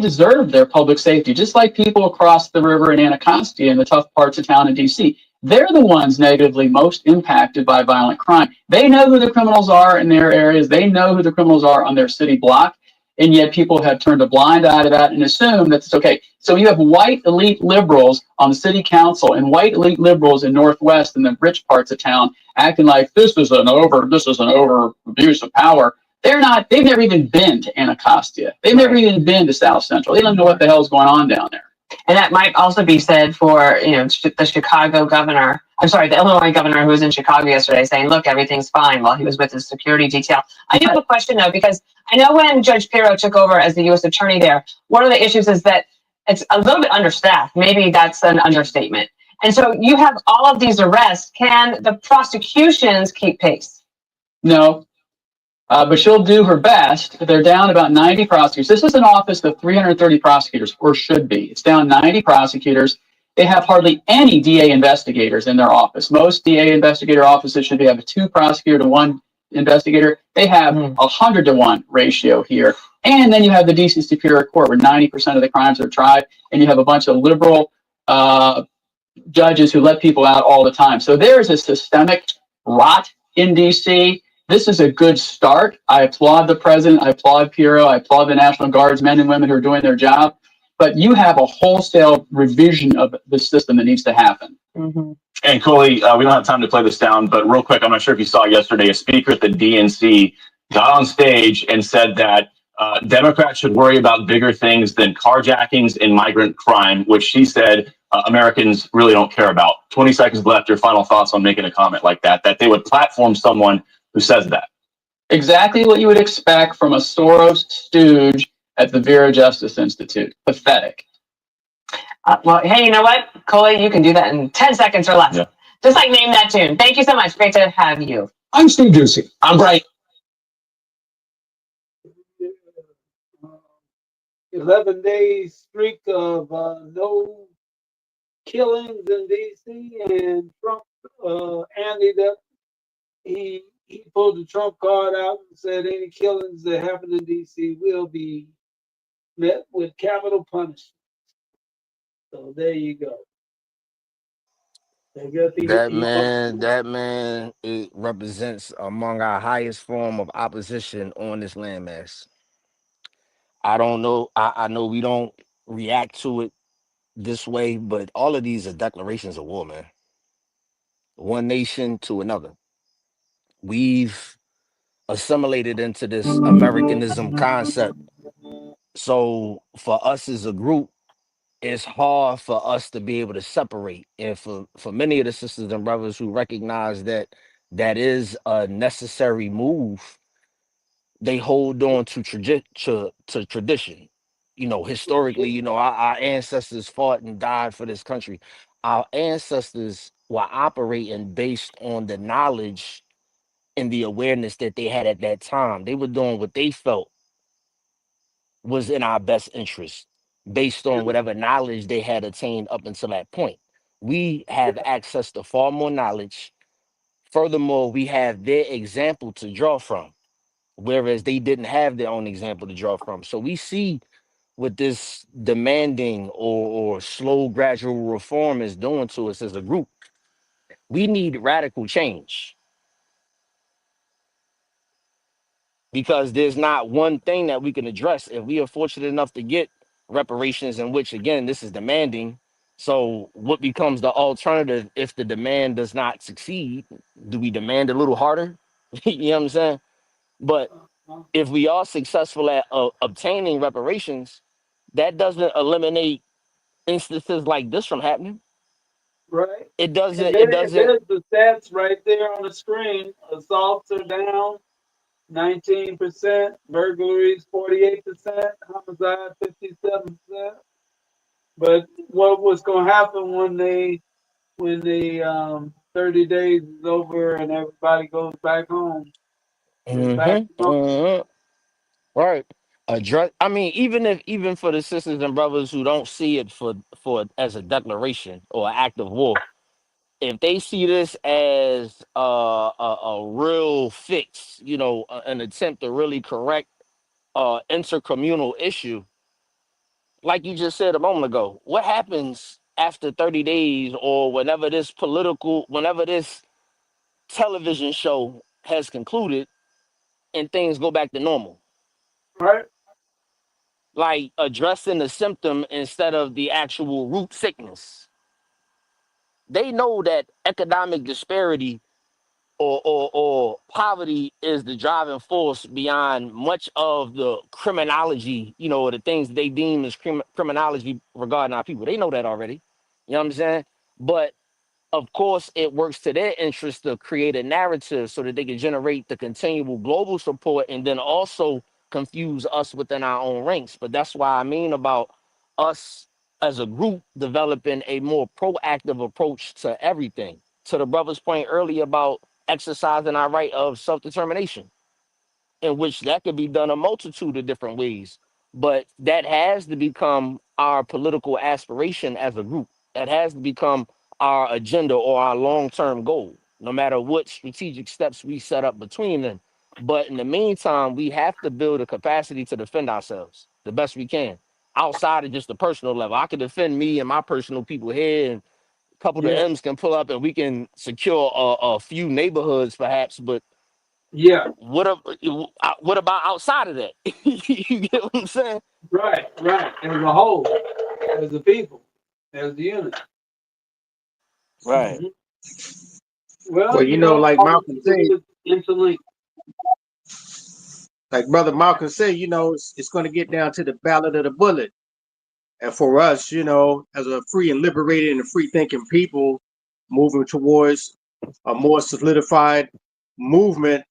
deserve their public safety, just like people across the river in Anacostia and the tough parts of town in DC. They're the ones negatively most impacted by violent crime. They know who the criminals are in their areas. They know who the criminals are on their city block. And yet people have turned a blind eye to that and assume that it's okay. So you have white elite liberals on the city council and white elite liberals in Northwest and the rich parts of town acting like this is an over abuse of power. They've never even been to Anacostia. They've never even been to South Central. They don't know what the hell's going on down there. And that might also be said for, the Chicago governor. I'm sorry, the Illinois governor who was in Chicago yesterday saying, look, everything's fine, while he was with his security detail. I do have a question, though, because I know when Judge Pirro took over as the U.S. attorney there, one of the issues is that it's a little bit understaffed. Maybe that's an understatement. And so you have all of these arrests. Can the prosecutions keep pace? No. But she'll do her best. They're down about 90 prosecutors. This is an office of 330 prosecutors, or should be. It's down 90 prosecutors. they have hardly any DA investigators in their office. Most DA investigator offices should have a 2 prosecutor to 1 investigator. They have 100 to 1 ratio here. And then you have the DC Superior Court where 90% of the crimes are tried, and you have a bunch of liberal judges who let people out all the time. So there is a systemic rot in DC. This is a good start. I applaud the president. I applaud Pirro. I applaud the National Guards men and women who are doing their job. But you have a wholesale revision of the system that needs to happen. And Coley, we don't have time to play this down, but real quick, I'm not sure if you saw yesterday, a speaker at the DNC got on stage and said that Democrats should worry about bigger things than carjackings and migrant crime, which she said Americans really don't care about. 20 seconds left. Your final thoughts on making a comment like that they would platform someone who says that. Exactly what you would expect from a Soros stooge at the Vera Justice Institute. Pathetic. Well, hey, you know what, Coley? You can do that in 10 seconds or less. Yeah. Just like name that tune. Thank you so much. Great to have you. I'm Steve Ducey. I'm Bright. 11-day streak of no killings in D.C. and Trump ended up. He pulled the Trump card out and said any killings that happen in D.C. will be met with capital punishment. So there you go. They got That man, it represents among our highest form of opposition on this landmass. I don't know. I know we don't react to it this way, but all of these are declarations of war, man. One nation to another. We've assimilated into this Americanism concept. So for us as a group, it's hard for us to be able to separate. And for many of the sisters and brothers who recognize that that is a necessary move, they hold on to tradition. You know, historically, you know, our ancestors fought and died for this country. Our ancestors were operating based on the knowledge and the awareness that they had at that time. They were doing what they felt was in our best interest based on whatever knowledge they had attained up until that point. We have access to far more knowledge. Furthermore, we have their example to draw from, whereas they didn't have their own example to draw from. So we see what this demanding or slow gradual reform is doing to us as a group. We need radical change because there's not one thing that we can address. If we are fortunate enough to get reparations, in which again this is demanding, so what becomes the alternative if the demand does not succeed? Do we demand a little harder? You know what I'm saying? But if we are successful at obtaining reparations, that doesn't eliminate instances like this from happening. Right. It doesn't. And It doesn't. there's the stats right there on the screen. Assaults are down 19%, burglaries 48%, homicide 57%. But what was going to happen when the 30 days is over and everybody goes back home? Right. Address. I mean, even for the sisters and brothers who don't see it for as a declaration or an act of war, if they see this as a real fix, you know, an attempt to really correct intercommunal issue, like you just said a moment ago, what happens after 30 days or whenever this television show has concluded and things go back to normal? Right. Like addressing the symptom instead of the actual root sickness. They know that economic disparity or poverty is the driving force beyond much of the criminology, you know, the things they deem as criminology regarding our people. They know that already. You know what I'm saying? But of course, it works to their interest to create a narrative so that they can generate the continual global support and then also confuse us within our own ranks. But that's why I mean about us as a group developing a more proactive approach to everything. To the brother's point earlier about exercising our right of self-determination, in which that could be done a multitude of different ways. But that has to become our political aspiration as a group. That has to become our agenda or our long-term goal, no matter what strategic steps we set up between them. But in the meantime, we have to build a capacity to defend ourselves the best we can, outside of just the personal level. I can defend me and my personal people here, and a couple of the Yeah. M's can pull up, and we can secure a few neighborhoods, perhaps. But Yeah. what about outside of that? You get what I'm saying? Right. Right. As a whole, as a people, as the unit. Right. Well, Well, you you know, know, like all Malcolm people said, live interlinked. like Brother Malcolm said, you know, it's going to get down to the ballot of the bullet. And for us, you know, as a free and liberated and free thinking people moving towards a more solidified movement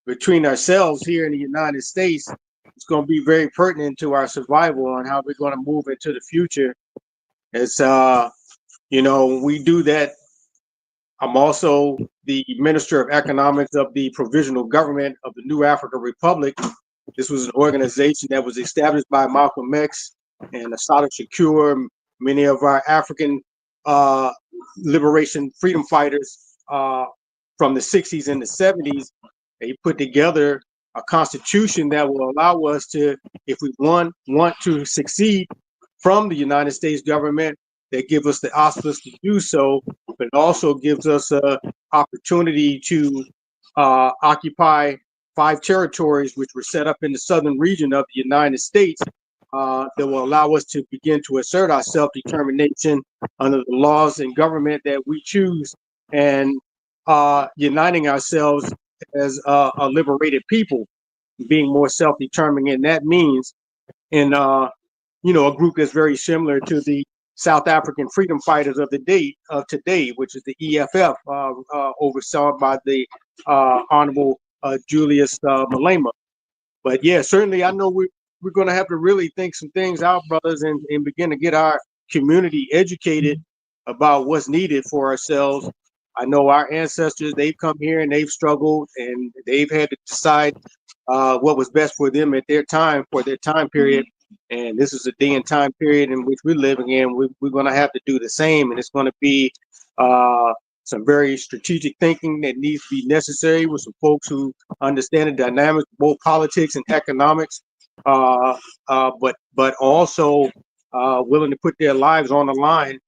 between ourselves here in the United States, it's going to be very pertinent to our survival on how we're going to move into the future. It's, you know, when we do that, I'm also the Minister of Economics of the Provisional Government of the New African Republic. This was an organization that was established by Malcolm X and Assata Shakur, many of our African liberation freedom fighters from the 60s and the 70s. They put together a constitution that will allow us to, if we want to succeed from the United States government, that give us the auspice to do so, but it also gives us an opportunity to occupy 5 territories which were set up in the southern region of the United States that will allow us to begin to assert our self-determination under the laws and government that we choose, and uniting ourselves as a liberated people, being more self-determined. And that means in you know, a group that's very similar to the South African freedom fighters of the day of today, which is the EFF, oversaw by the Honorable Julius Malema. But yeah, certainly I know we're going to have to really think some things out, brothers, and begin to get our community educated about what's needed for ourselves. I know our ancestors, they've come here and they've struggled and they've had to decide what was best for them at their time, for their time period. And this is a day and time period in which we're living in. We're going to have to do the same, and it's going to be some very strategic thinking that needs to be necessary with some folks who understand the dynamics of both politics and economics, but also willing to put their lives on the line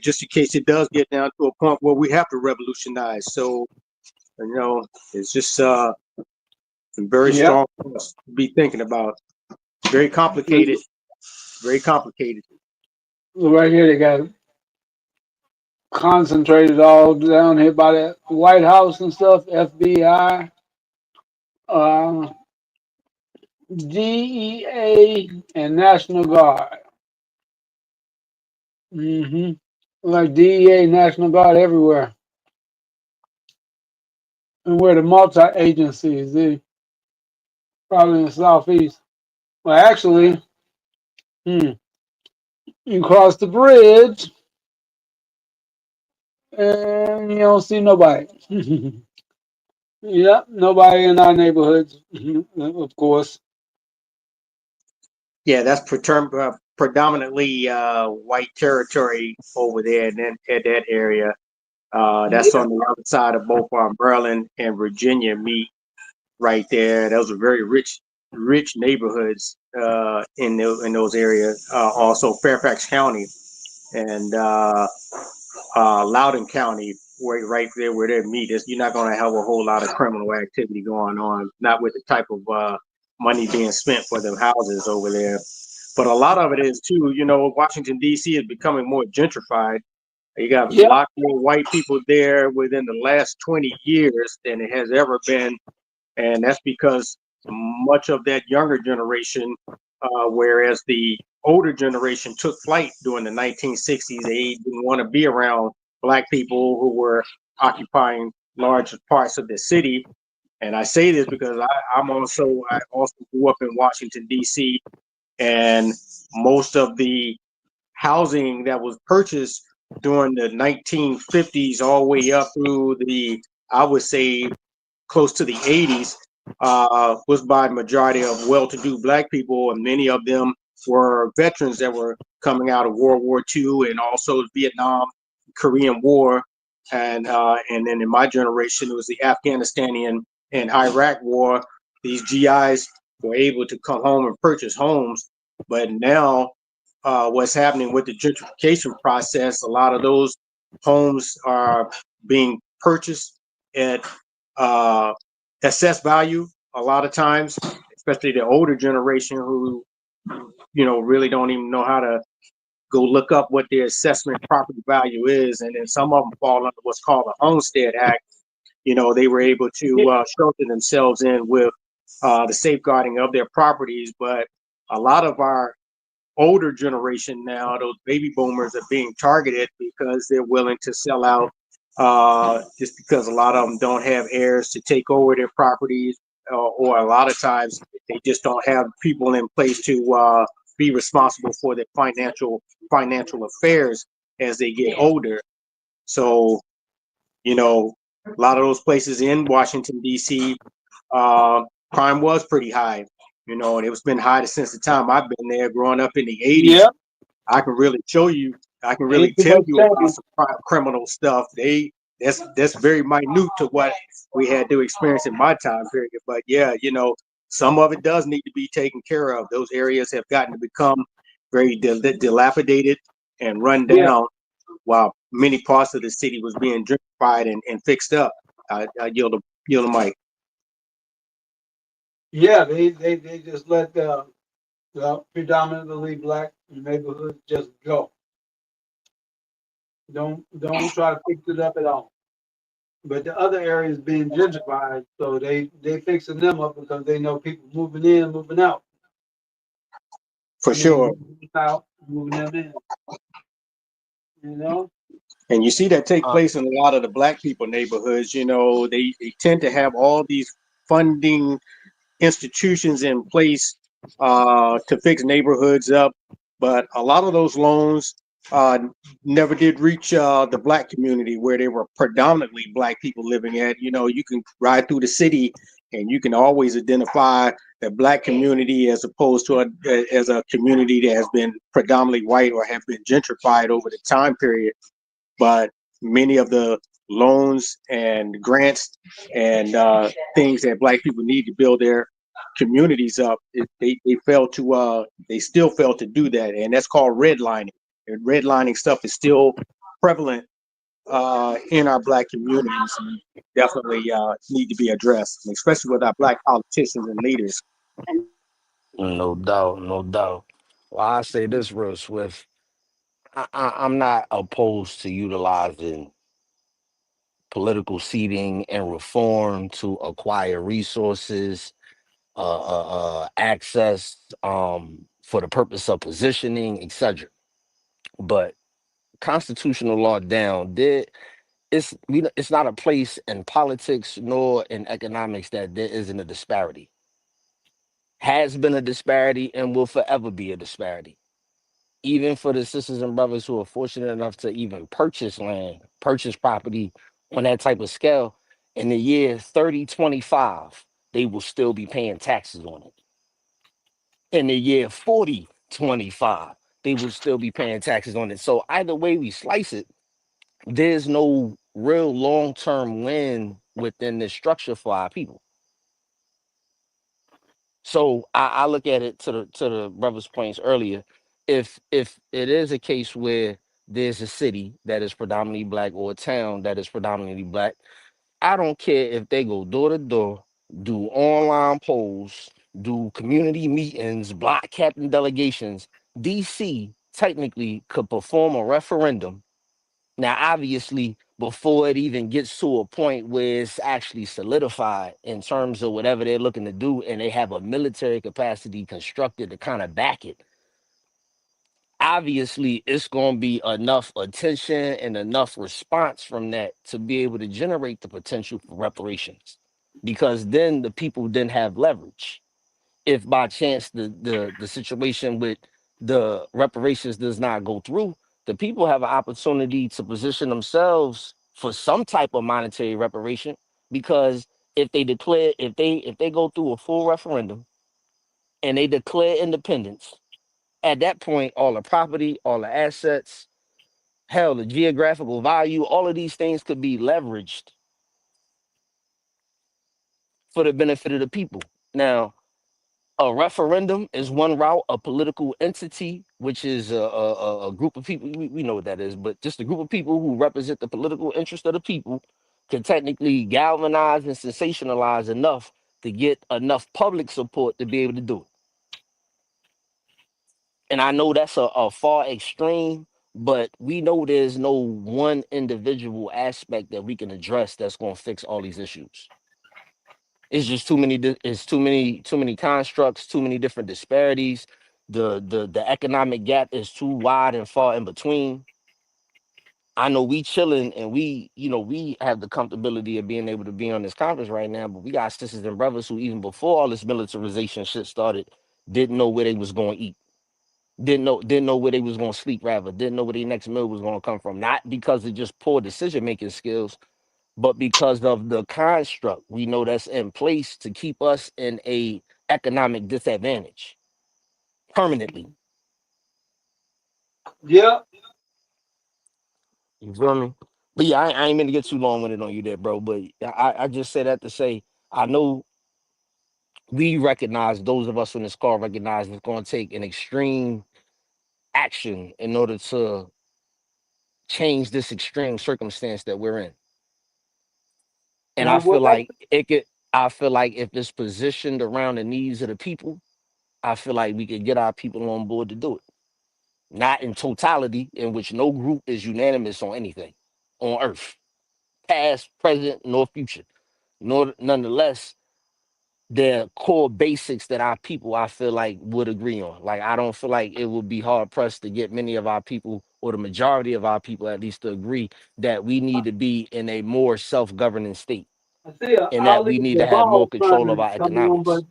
just in case it does get down to a point where we have to revolutionize. So, you know, it's just some very strong thoughts to be thinking about. Very complicated. Very complicated. Right here, they got concentrated all down here by the White House and stuff, FBI, DEA, and National Guard. Like DEA, National Guard everywhere. And where the multi-agencies, they probably in the Southeast. Well, actually, you cross the bridge and you don't see nobody. Yep, nobody in our neighborhoods, of course. Yeah, that's predominantly white territory over there in that area. That's on the other side of both Maryland and Virginia meet right there. Those are very rich neighborhoods in those areas. Also Fairfax County and Loudoun County, right there where they meet. You're not going to have a whole lot of criminal activity going on, not with the type of money being spent for the houses over there. But a lot of it is too, you know, Washington, D.C. is becoming more gentrified. You got a lot more white people there within the last 20 years than it has ever been. And that's because much of that younger generation, whereas the older generation took flight during the 1960s, they didn't want to be around Black people who were occupying large parts of the city. And I say this because I also grew up in Washington, D.C., and most of the housing that was purchased during the 1950s all the way up through I would say, close to the 80s, was by majority of well-to-do Black people, and many of them were veterans that were coming out of World War II and also Vietnam, Korean War, and then in my generation it was the Afghanistan and Iraq War. These GIs were able to come home and purchase homes, but now what's happening with the gentrification process, a lot of those homes are being purchased at assessed value a lot of times, especially the older generation who, really don't even know how to go look up what their assessment property value is. And then some of them fall under what's called the Homestead Act. They were able to shelter themselves in with the safeguarding of their properties. But a lot of our older generation now, those baby boomers, are being targeted because they're willing to sell out just because a lot of them don't have heirs to take over their properties, or a lot of times they just don't have people in place to be responsible for their financial affairs as they get older. So, a lot of those places in Washington, D.C., crime was pretty high, and it's been high since the time I've been there growing up in the 80s. Yep. I can really tell you about some criminal stuff. That's very minute to what we had to experience in my time period. But yeah, some of it does need to be taken care of. Those areas have gotten to become very dilapidated and run down, while many parts of the city was being gentrified and fixed up. I yield the mic. Yeah, they just let the predominantly black neighborhoods just go. Don't try to fix it up at all. But the other areas being gentrified, so they fixing them up because they know people moving in, moving out. For sure. Moving out, moving them in. And you see that take place in a lot of the black people neighborhoods. They tend to have all these funding institutions in place to fix neighborhoods up, but a lot of those loans never did reach the black community where they were predominantly black people living at. You can ride through the city and you can always identify the black community as opposed to as a community that has been predominantly white or have been gentrified over the time period. But many of the loans and grants and things that black people need to build their communities up, they still fail to do that, and that's called redlining. And redlining stuff is still prevalent in our black communities, and definitely need to be addressed, especially with our black politicians and leaders. No doubt. Well, I say this real swift. I'm not opposed to utilizing political seating and reform to acquire resources, access, for the purpose of positioning, etc. But constitutional law down, it's not a place in politics nor in economics that there isn't a disparity. Has been a disparity and will forever be a disparity. Even for the sisters and brothers who are fortunate enough to even purchase land, purchase property on that type of scale, in the year 3025, they will still be paying taxes on it. In the year 4025, they will still be paying taxes on it. So either way we slice it, there's no real long-term win within this structure for our people. So I look at it to the brother's points earlier. If it is a case where there's a city that is predominantly black or a town that is predominantly black, I don't care if they go door to door, do online polls, do community meetings, block captain delegations. DC technically could perform a referendum. Now, obviously, before it even gets to a point where it's actually solidified in terms of whatever they're looking to do, and they have a military capacity constructed to kind of back it, obviously it's going to be enough attention and enough response from that to be able to generate the potential for reparations, because then the people didn't have leverage. If by chance the situation with the reparations does not go through, the people have an opportunity to position themselves for some type of monetary reparation, because if they go through a full referendum and they declare independence, At that point, all the property, all the assets, hell, the geographical value, all of these things could be leveraged for the benefit of the people. Now, a referendum is one route, a political entity, which is a group of people, we know what that is, but just a group of people who represent the political interest of the people can technically galvanize and sensationalize enough to get enough public support to be able to do it. And I know that's a far extreme, but we know there's no one individual aspect that we can address that's going to fix all these issues. It's just too many. It's too many constructs, too many different disparities. The economic gap is too wide and far in between. I know we chilling and we have the comfortability of being able to be on this conference right now, but we got sisters and brothers who even before all this militarization shit started, didn't know where they was going to eat. Didn't know where they was going to sleep, rather. Didn't know where their next meal was going to come from. Not because of just poor decision-making skills, but because of the construct we know that's in place to keep us in a economic disadvantage permanently. Yeah. You feel me? But yeah, I ain't meant to get too long-winded on you there, bro. But I just say that to say, I know we recognize, those of us on this call recognize it's going to take an extreme action in order to change this extreme circumstance that we're in. And I feel like I feel like if it's positioned around the needs of the people, I feel like we could get our people on board to do it. Not in totality, in which no group is unanimous on anything on earth, past, present, nor future. Nonetheless, the core basics that our people, I feel like, would agree on. Like, I don't feel like it would be hard pressed to get many of our people, or the majority of our people at least, to agree that we need to be in a more self-governing state. I see. And that we need to have more control of our economics. But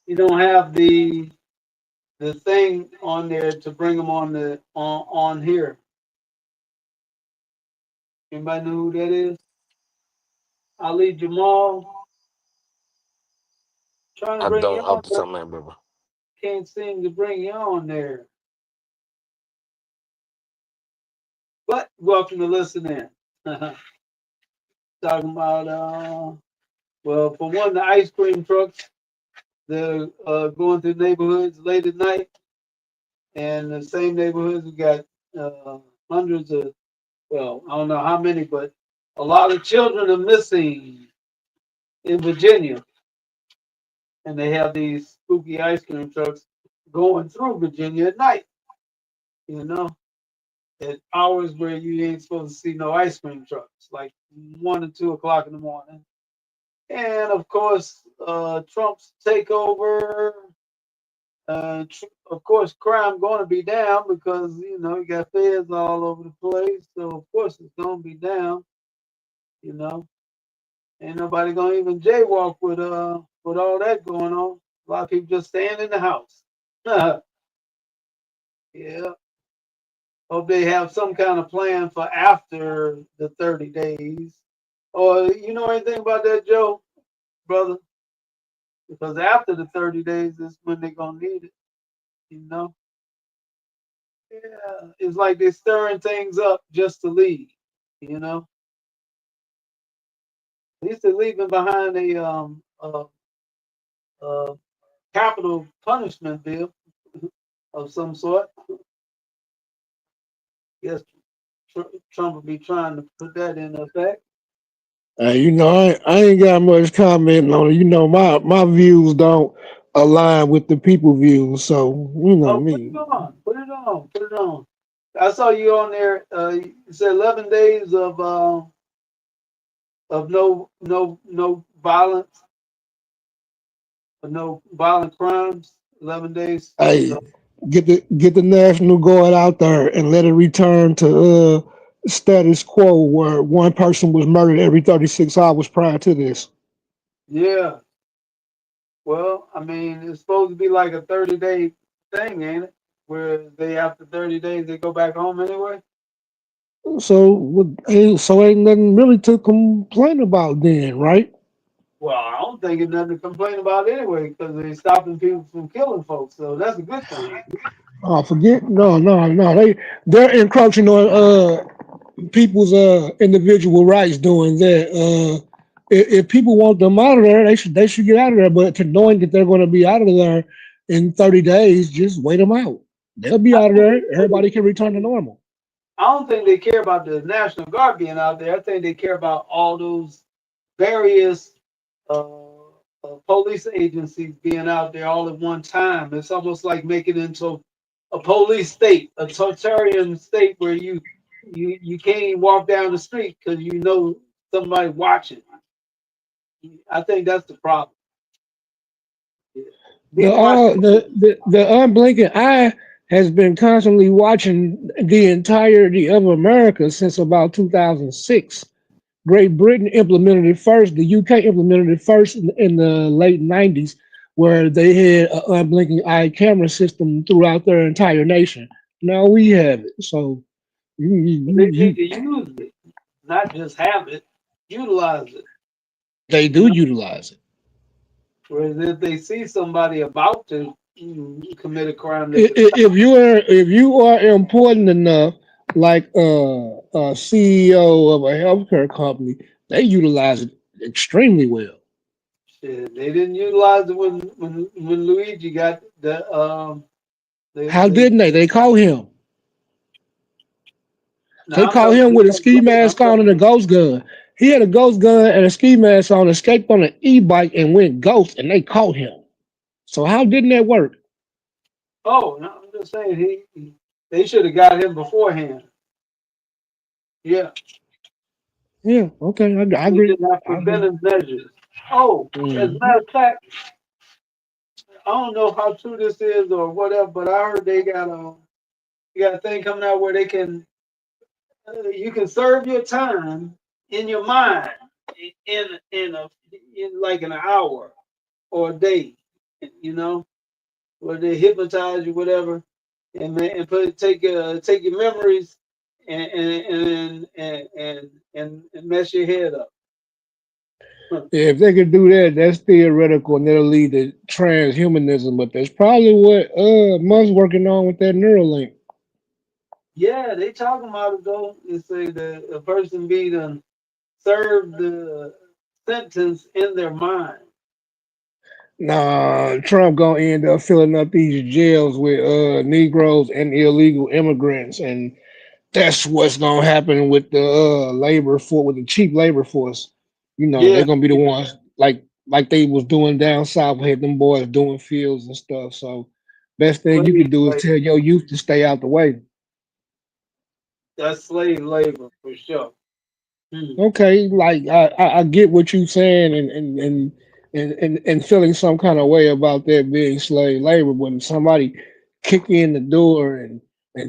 you don't have the thing on there to bring them on here. Anybody know who that is? Ali Jamal. Trying to I bring don't you on, up to something, man, brother. can't seem to bring you on there. But welcome to listen in. Talking about well, for one, the ice cream trucks, they're going through neighborhoods late at night, and the same neighborhoods we got hundreds of, well, I don't know how many, but a lot of children are missing in Virginia, and they have these spooky ice cream trucks going through Virginia at night. You know, at hours where you ain't supposed to see no ice cream trucks, like 1 or 2 o'clock in the morning. And of course, Trump's takeover. Of course, crime going to be down because you got feds all over the place. So of course it's going to be down. You know, ain't nobody going to even jaywalk with all that going on. A lot of people just staying in the house. Yeah. Hope they have some kind of plan for after the 30 days. Or you know anything about that, Joe, brother? Because after the 30 days is when they're going to need it, you know? Yeah, it's like they're stirring things up just to leave, you know? At least they're leaving behind a capital punishment bill of some sort. Yes, Trump will be trying to put that in effect. I ain't got much comment on it. My views don't align with the people views, so me. Put it on. I saw you on there. You said 11 days of no violence, no violent crimes. 11 days. Hey, get the National Guard out there and let it return to status quo, where one person was murdered every 36 hours prior to this. Yeah. Well, I mean, it's supposed to be like a 30-day thing, ain't it? Where after 30 days they go back home anyway. So ain't nothing really to complain about then, right? Well, I don't think it's nothing to complain about anyway, because they're stopping people from killing folks. So that's a good thing. Oh, forget no. They're encroaching on people's individual rights doing that. If people want them out of there, they should get out of there. But to knowing that they're going to be out of there in 30 days, just wait them out. They'll be out of there. Everybody can return to normal. I don't think they care about the National Guard being out there. I think they care about all those various police agencies being out there all at one time. It's almost like making it into a police state, a totalitarian state where you can't even walk down the street because you know somebody watching. I think that's the problem. The unblinking eye has been constantly watching the entirety of America since about 2006. Great Britain implemented it first. The UK implemented it first in the late 90s, where they had an unblinking eye camera system throughout their entire nation. Now we have it. So they need to use it, not just have it. Utilize it. They do utilize it. Whereas if they see somebody about to commit a crime, If you are important enough, like a CEO of a healthcare company, they utilize it extremely well. shit, they didn't utilize it when Luigi got the How didn't they? They caught him. They caught him with a ski mask on and a ghost gun. He had a ghost gun and a ski mask on, escaped on an e-bike and went ghost, and they caught him. So how didn't that work? Oh, no, I'm just saying they should have got him beforehand. Yeah. Yeah, okay, I He agree. didn't have preventive measures. Oh, as a matter of fact, I don't know how true this is or whatever, but I heard they got a thing coming out where they can you can serve your time in your mind in like an hour or a day, you know, where they hypnotize you, whatever, and take your memories and mess your head up. Yeah, if they could do that, that's theoretical and that'll lead to transhumanism, but that's probably what Musk's working on with that Neuralink. Yeah, they talking about it though. They say that a person be done serve the sentence in their mind. Nah, Trump gonna end up filling up these jails with Negroes and illegal immigrants, and that's what's gonna happen with the labor force, with the cheap labor force. You know, Yeah. they're gonna be the ones like they was doing down south, had them boys doing fields and stuff. So best thing you can do is tell your youth to stay out the way. That's slave labor for sure. Okay, like I get what you're saying and feeling some kind of way about that being slave labor. When somebody kick you in the door and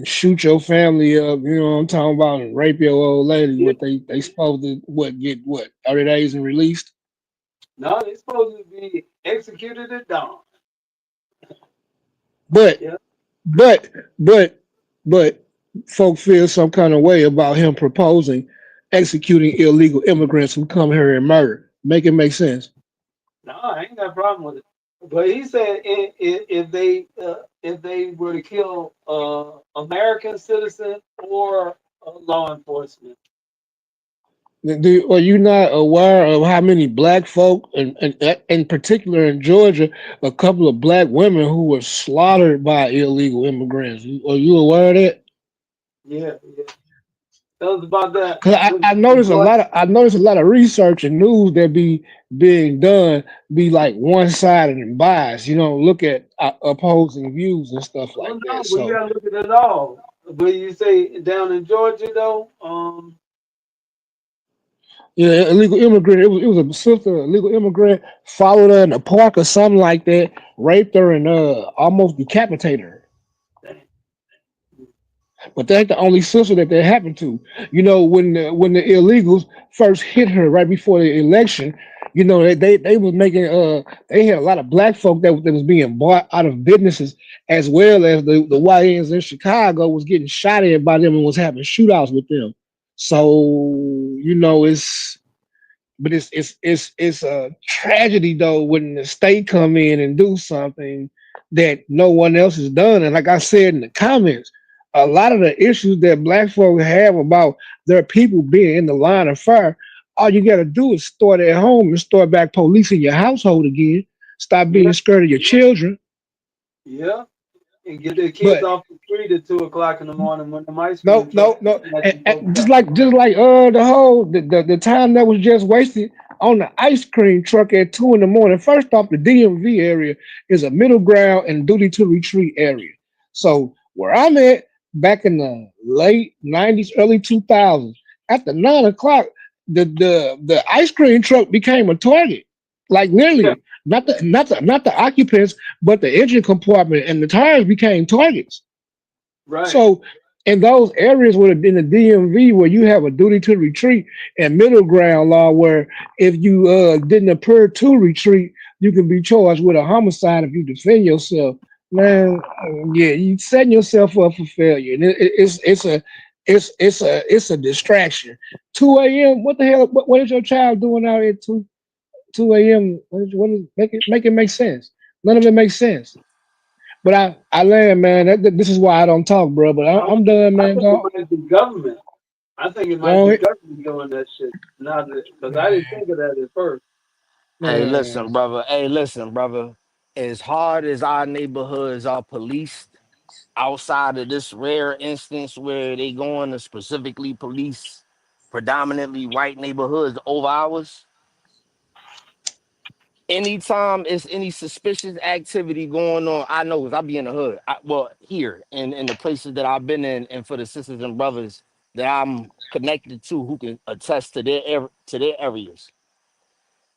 shoot your family up, you know what I'm talking about, and rape your old lady, what they supposed to get 30 days and released? No, they're supposed to be executed at dawn. But folk feel some kind of way about him proposing executing illegal immigrants who come here and murder. Make it make sense. No, I ain't got a problem with it. But he said if they were to kill American citizen or law enforcement. Are you not aware of how many black folk, and in particular in Georgia, a couple of black women who were slaughtered by illegal immigrants? Are you aware of that? Yeah. Tell us about that. Cause I noticed a lot of research and news that be being done be like one-sided and biased. You know, look at opposing views and stuff like that. Well, So you gotta look at it all. But you say down in Georgia though, yeah, illegal immigrant. It was a sister, illegal immigrant, followed her in the park or something like that, raped her and almost decapitated her. But that ain't the only sister that happened to. You know, when the illegals first hit her right before the election, you know, they was making they had a lot of black folk that was being bought out of businesses, as well as the YNs in Chicago was getting shot at by them and was having shootouts with them. So, you know, But it's a tragedy though when the state come in and do something that no one else has done. And like I said in the comments, a lot of the issues that black folks have about their people being in the line of fire, all you gotta do is start at home and start back policing your household again. Stop being scared of your children. Yeah. And get their kids But off the street at 2 o'clock in the morning when the mice. no, and just like the whole the time that was just wasted on the ice cream truck at 2 in the morning. First off, the DMV area is a middle ground and duty to retreat area. So where I'm at back in the late 90s, early 2000s, after 9 o'clock, the ice cream truck became a target. Like literally, not the occupants, but the engine compartment and the tires became targets. Right. So in those areas where in the DMV where you have a duty to retreat and middle ground law where if you didn't appear to retreat, you can be charged with a homicide if you defend yourself. Man, yeah, you setting yourself up for failure. And it's a distraction. 2 a.m. What the hell? What is your child doing out at 2 a.m.? Make it make sense. None of it makes sense. But I land, man. This is why I don't talk, bro. But I'm done, man. I think it might be government. I think it might be government doing that shit. Not because I didn't think of that at first. Hey, listen, brother. Hey, listen, brother. As hard as our neighborhoods are policed, outside of this rare instance where they going to specifically police predominantly white neighborhoods over ours, anytime it's any suspicious activity going on, I know because I be in the hood. Here in the places that I've been in, and for the sisters and brothers that I'm connected to who can attest to their areas,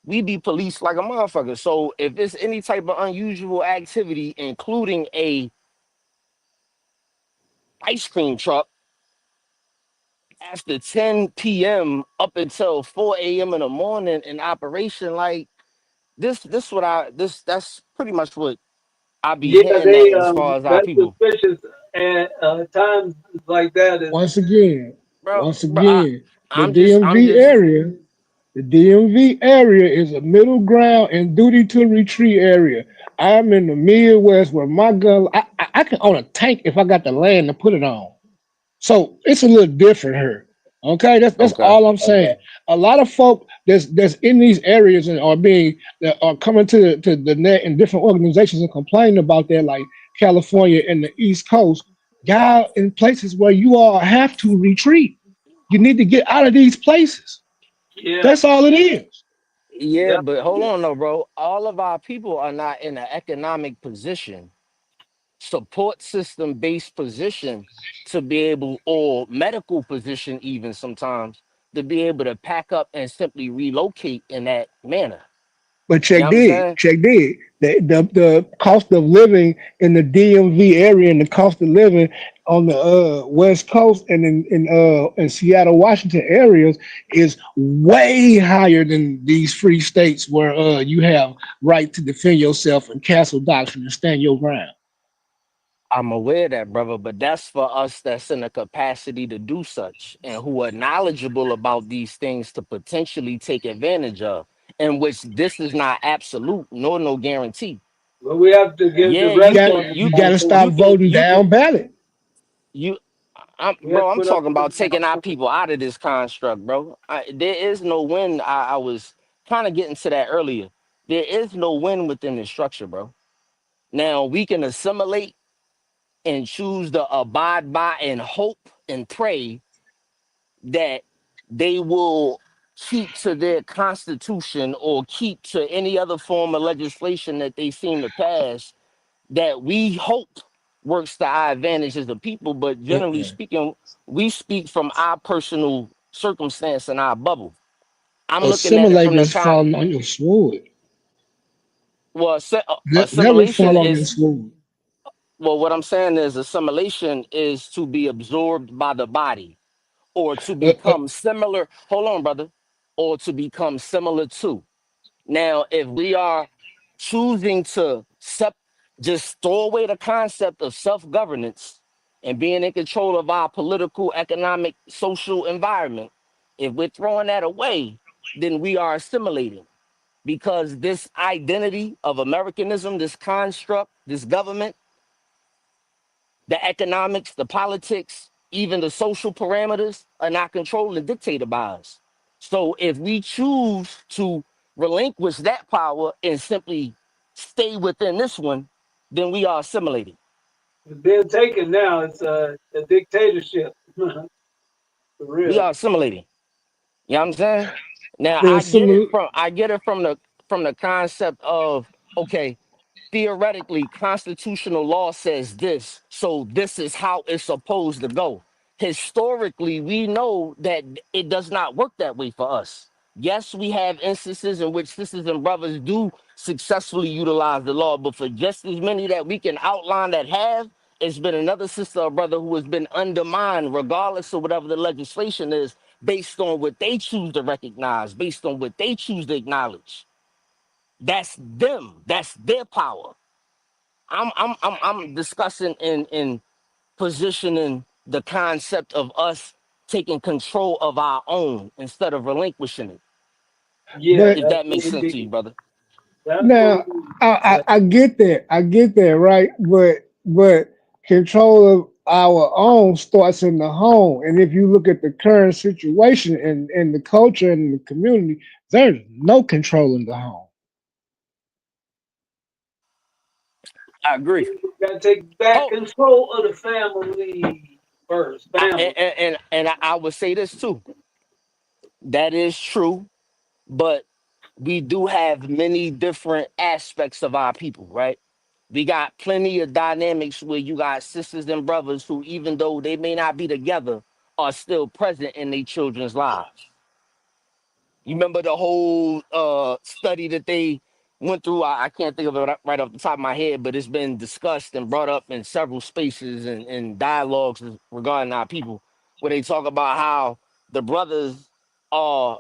we be policed like a motherfucker. So if it's any type of unusual activity, including a ice cream truck after 10 p.m. up until 4 a.m. in the morning in operation, like that's pretty much what I be hitting they at as far as our that's people. suspicious at times like that. Once again, Bro, the I'm DMV just area. The DMV area is a middle ground and duty to retreat area. I'm in the Midwest where my gun, I can own a tank if I got the land to put it on. So it's a little different here. Okay, that's all I'm saying. A lot of folk that's in these areas and that are coming to the net and different organizations and complaining about that, like California and the East Coast, y'all in places where you all have to retreat. You need to get out of these places. Yeah. That's all it is. Yeah, but hold on though, bro. All of our people are not in an economic position, support system based position to be able, or medical position even sometimes, to be able to pack up and simply relocate in that manner. But You know what I'm saying? the cost of living in the DMV area and the cost of living on the West Coast and in Seattle, Washington areas is way higher than these free states where you have right to defend yourself and castle doctrine and stand your ground. I'm aware of that, brother, but that's for us that's in a capacity to do such and who are knowledgeable about these things to potentially take advantage of, in which this is not absolute nor no guarantee. But we have to give the rest you got to stop voting down ballot. I'm talking about taking our people out of this construct, bro. There is no win. I was kind of getting to that earlier. There is no win within the structure, bro. Now we can assimilate and choose to abide by and hope and pray that they will keep to their constitution or keep to any other form of legislation that they seem to pass that we hope works to our advantage as a people. But generally speaking, we speak from our personal circumstance and our bubble. I'm looking at it from the falling on your sword. Well, Never assimilation fall on your is sword. well. What I'm saying is assimilation is to be absorbed by the body, or to become similar. Hold on, brother. Or to become similar to. Now, if we are choosing to just throw away the concept of self-governance and being in control of our political, economic, social environment, if we're throwing that away, then we are assimilating, because this identity of Americanism, this construct, this government, the economics, the politics, even the social parameters are not controlled and dictated by us. So if we choose to relinquish that power and simply stay within this one, then we are assimilating. It's been taken now. It's a dictatorship. For We real. are assimilating. You know what I'm saying? Now They're I get similar. it from the concept of, okay, theoretically, constitutional law says this, so this is how it's supposed to go. Historically, we know that it does not work that way for us. Yes, we have instances in which sisters and brothers do successfully utilize the law, but for just as many that we can outline that have, it's been another sister or brother who has been undermined, regardless of whatever the legislation is, based on what they choose to recognize, based on what they choose to acknowledge. That's them. That's their power. I'm discussing in positioning the concept of us taking control of our own instead of relinquishing it. Yeah, But If that's that makes what we sense to you, need. brother. That's now what we need. I get that. I get that, right? But control of our own starts in the home. And if you look at the current situation and the culture and the community, there's no control in the home. I agree. We gotta take back Oh, control of the family first. Family. and I would say this too. That is true, but we do have many different aspects of our people, right? We got plenty of dynamics where you got sisters and brothers who, even though they may not be together, are still present in their children's lives. You remember the whole study that they went through? I can't think of it right off the top of my head, but it's been discussed and brought up in several spaces and dialogues regarding our people, where they talk about how the brothers are,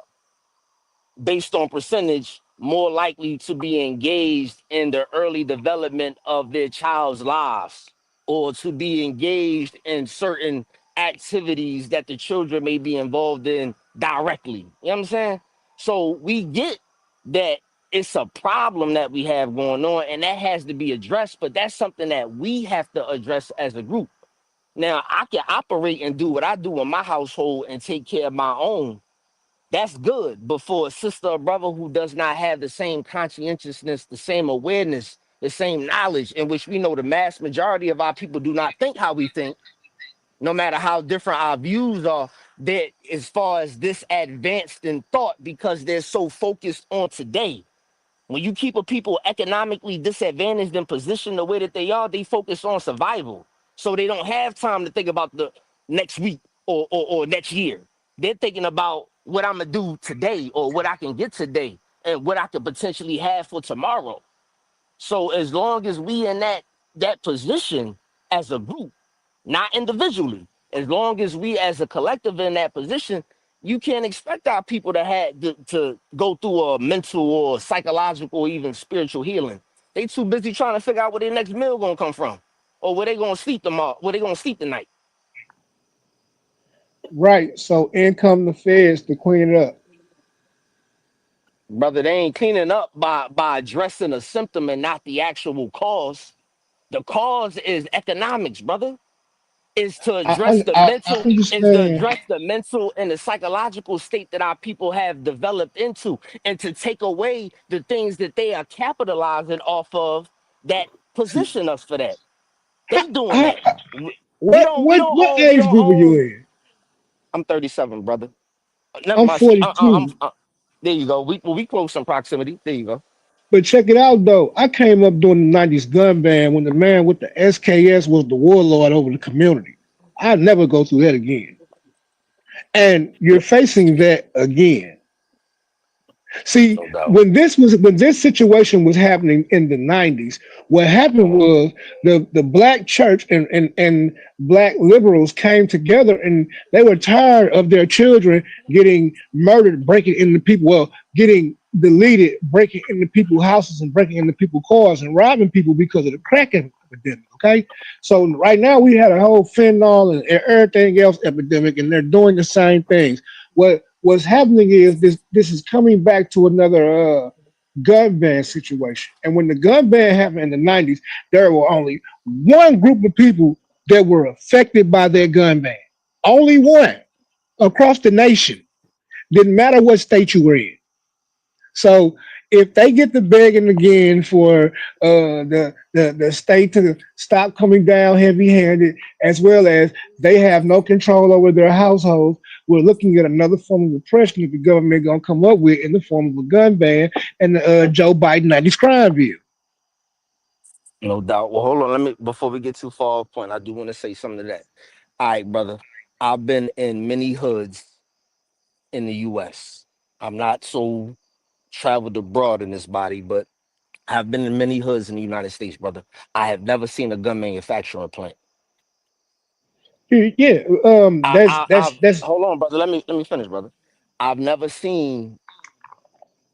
based on percentage, more likely to be engaged in the early development of their child's lives, or to be engaged in certain activities that the children may be involved in directly. You know what I'm saying? So we get that it's a problem that we have going on, and that has to be addressed, but that's something that we have to address as a group. Now, I can operate and do what I do in my household and take care of my own. That's good. But for a sister or brother who does not have the same conscientiousness, the same awareness, the same knowledge, in which we know the mass majority of our people do not think how we think, no matter how different our views are, that as far as this advanced in thought, because they're so focused on today. When you keep a people economically disadvantaged in position the way that they are, they focus on survival. So they don't have time to think about the next week or next year. They're thinking about what I'm gonna do today, or what I can get today, and what I could potentially have for tomorrow. So as long as we in that position as a group, not individually, as long as we as a collective in that position, you can't expect our people to have to go through a mental or psychological or even spiritual healing. They too busy trying to figure out where their next meal gonna come from, or where they gonna sleep tomorrow, where they gonna sleep tonight. Right. So in come the feds to clean it up. Brother, they ain't cleaning up by addressing a symptom and not the actual cause. The cause is economics, brother. Is to address the I mental, is to understand. address the mental and the psychological state that our people have developed into, and to take away the things that they are capitalizing off of that position us for that. They doing that. We What age group are you own. in? I'm 37, brother. Never I'm mind. See, 42. There you go. We close in proximity. There you go. But check it out though. I came up during the 90s gun ban when the man with the SKS was the warlord over the community. I'll never go through that again. And you're facing that again. See, No doubt. when this situation was happening in the 90s, what happened was the black church and black liberals came together, and they were tired of their children getting murdered, breaking into people, getting deleted, breaking into people's houses and breaking into people's cars and robbing people because of the crack epidemic. Okay, so right now we had a whole fentanyl and everything else epidemic, and they're doing the same things. What what's happening is this is coming back to another gun ban situation. And when the gun ban happened in the 90s, there were only one group of people that were affected by that gun ban. Only one across the nation. Didn't matter what state you were in. So if they get the begging again for the state to stop coming down heavy-handed, as well as they have no control over their households, we're looking at another form of oppression that the government gonna come up with in the form of a gun ban and the Joe Biden 90s crime bill. No doubt. Well, hold on. Let me before we get too far off point, I do want to say something to that. All right, brother. I've been in many hoods in the US. I'm not so traveled abroad in this body, but I've been in many hoods in the United States, brother. I have never seen a gun manufacturing plant. Yeah, that's hold on, brother. Let me finish, brother. I've never seen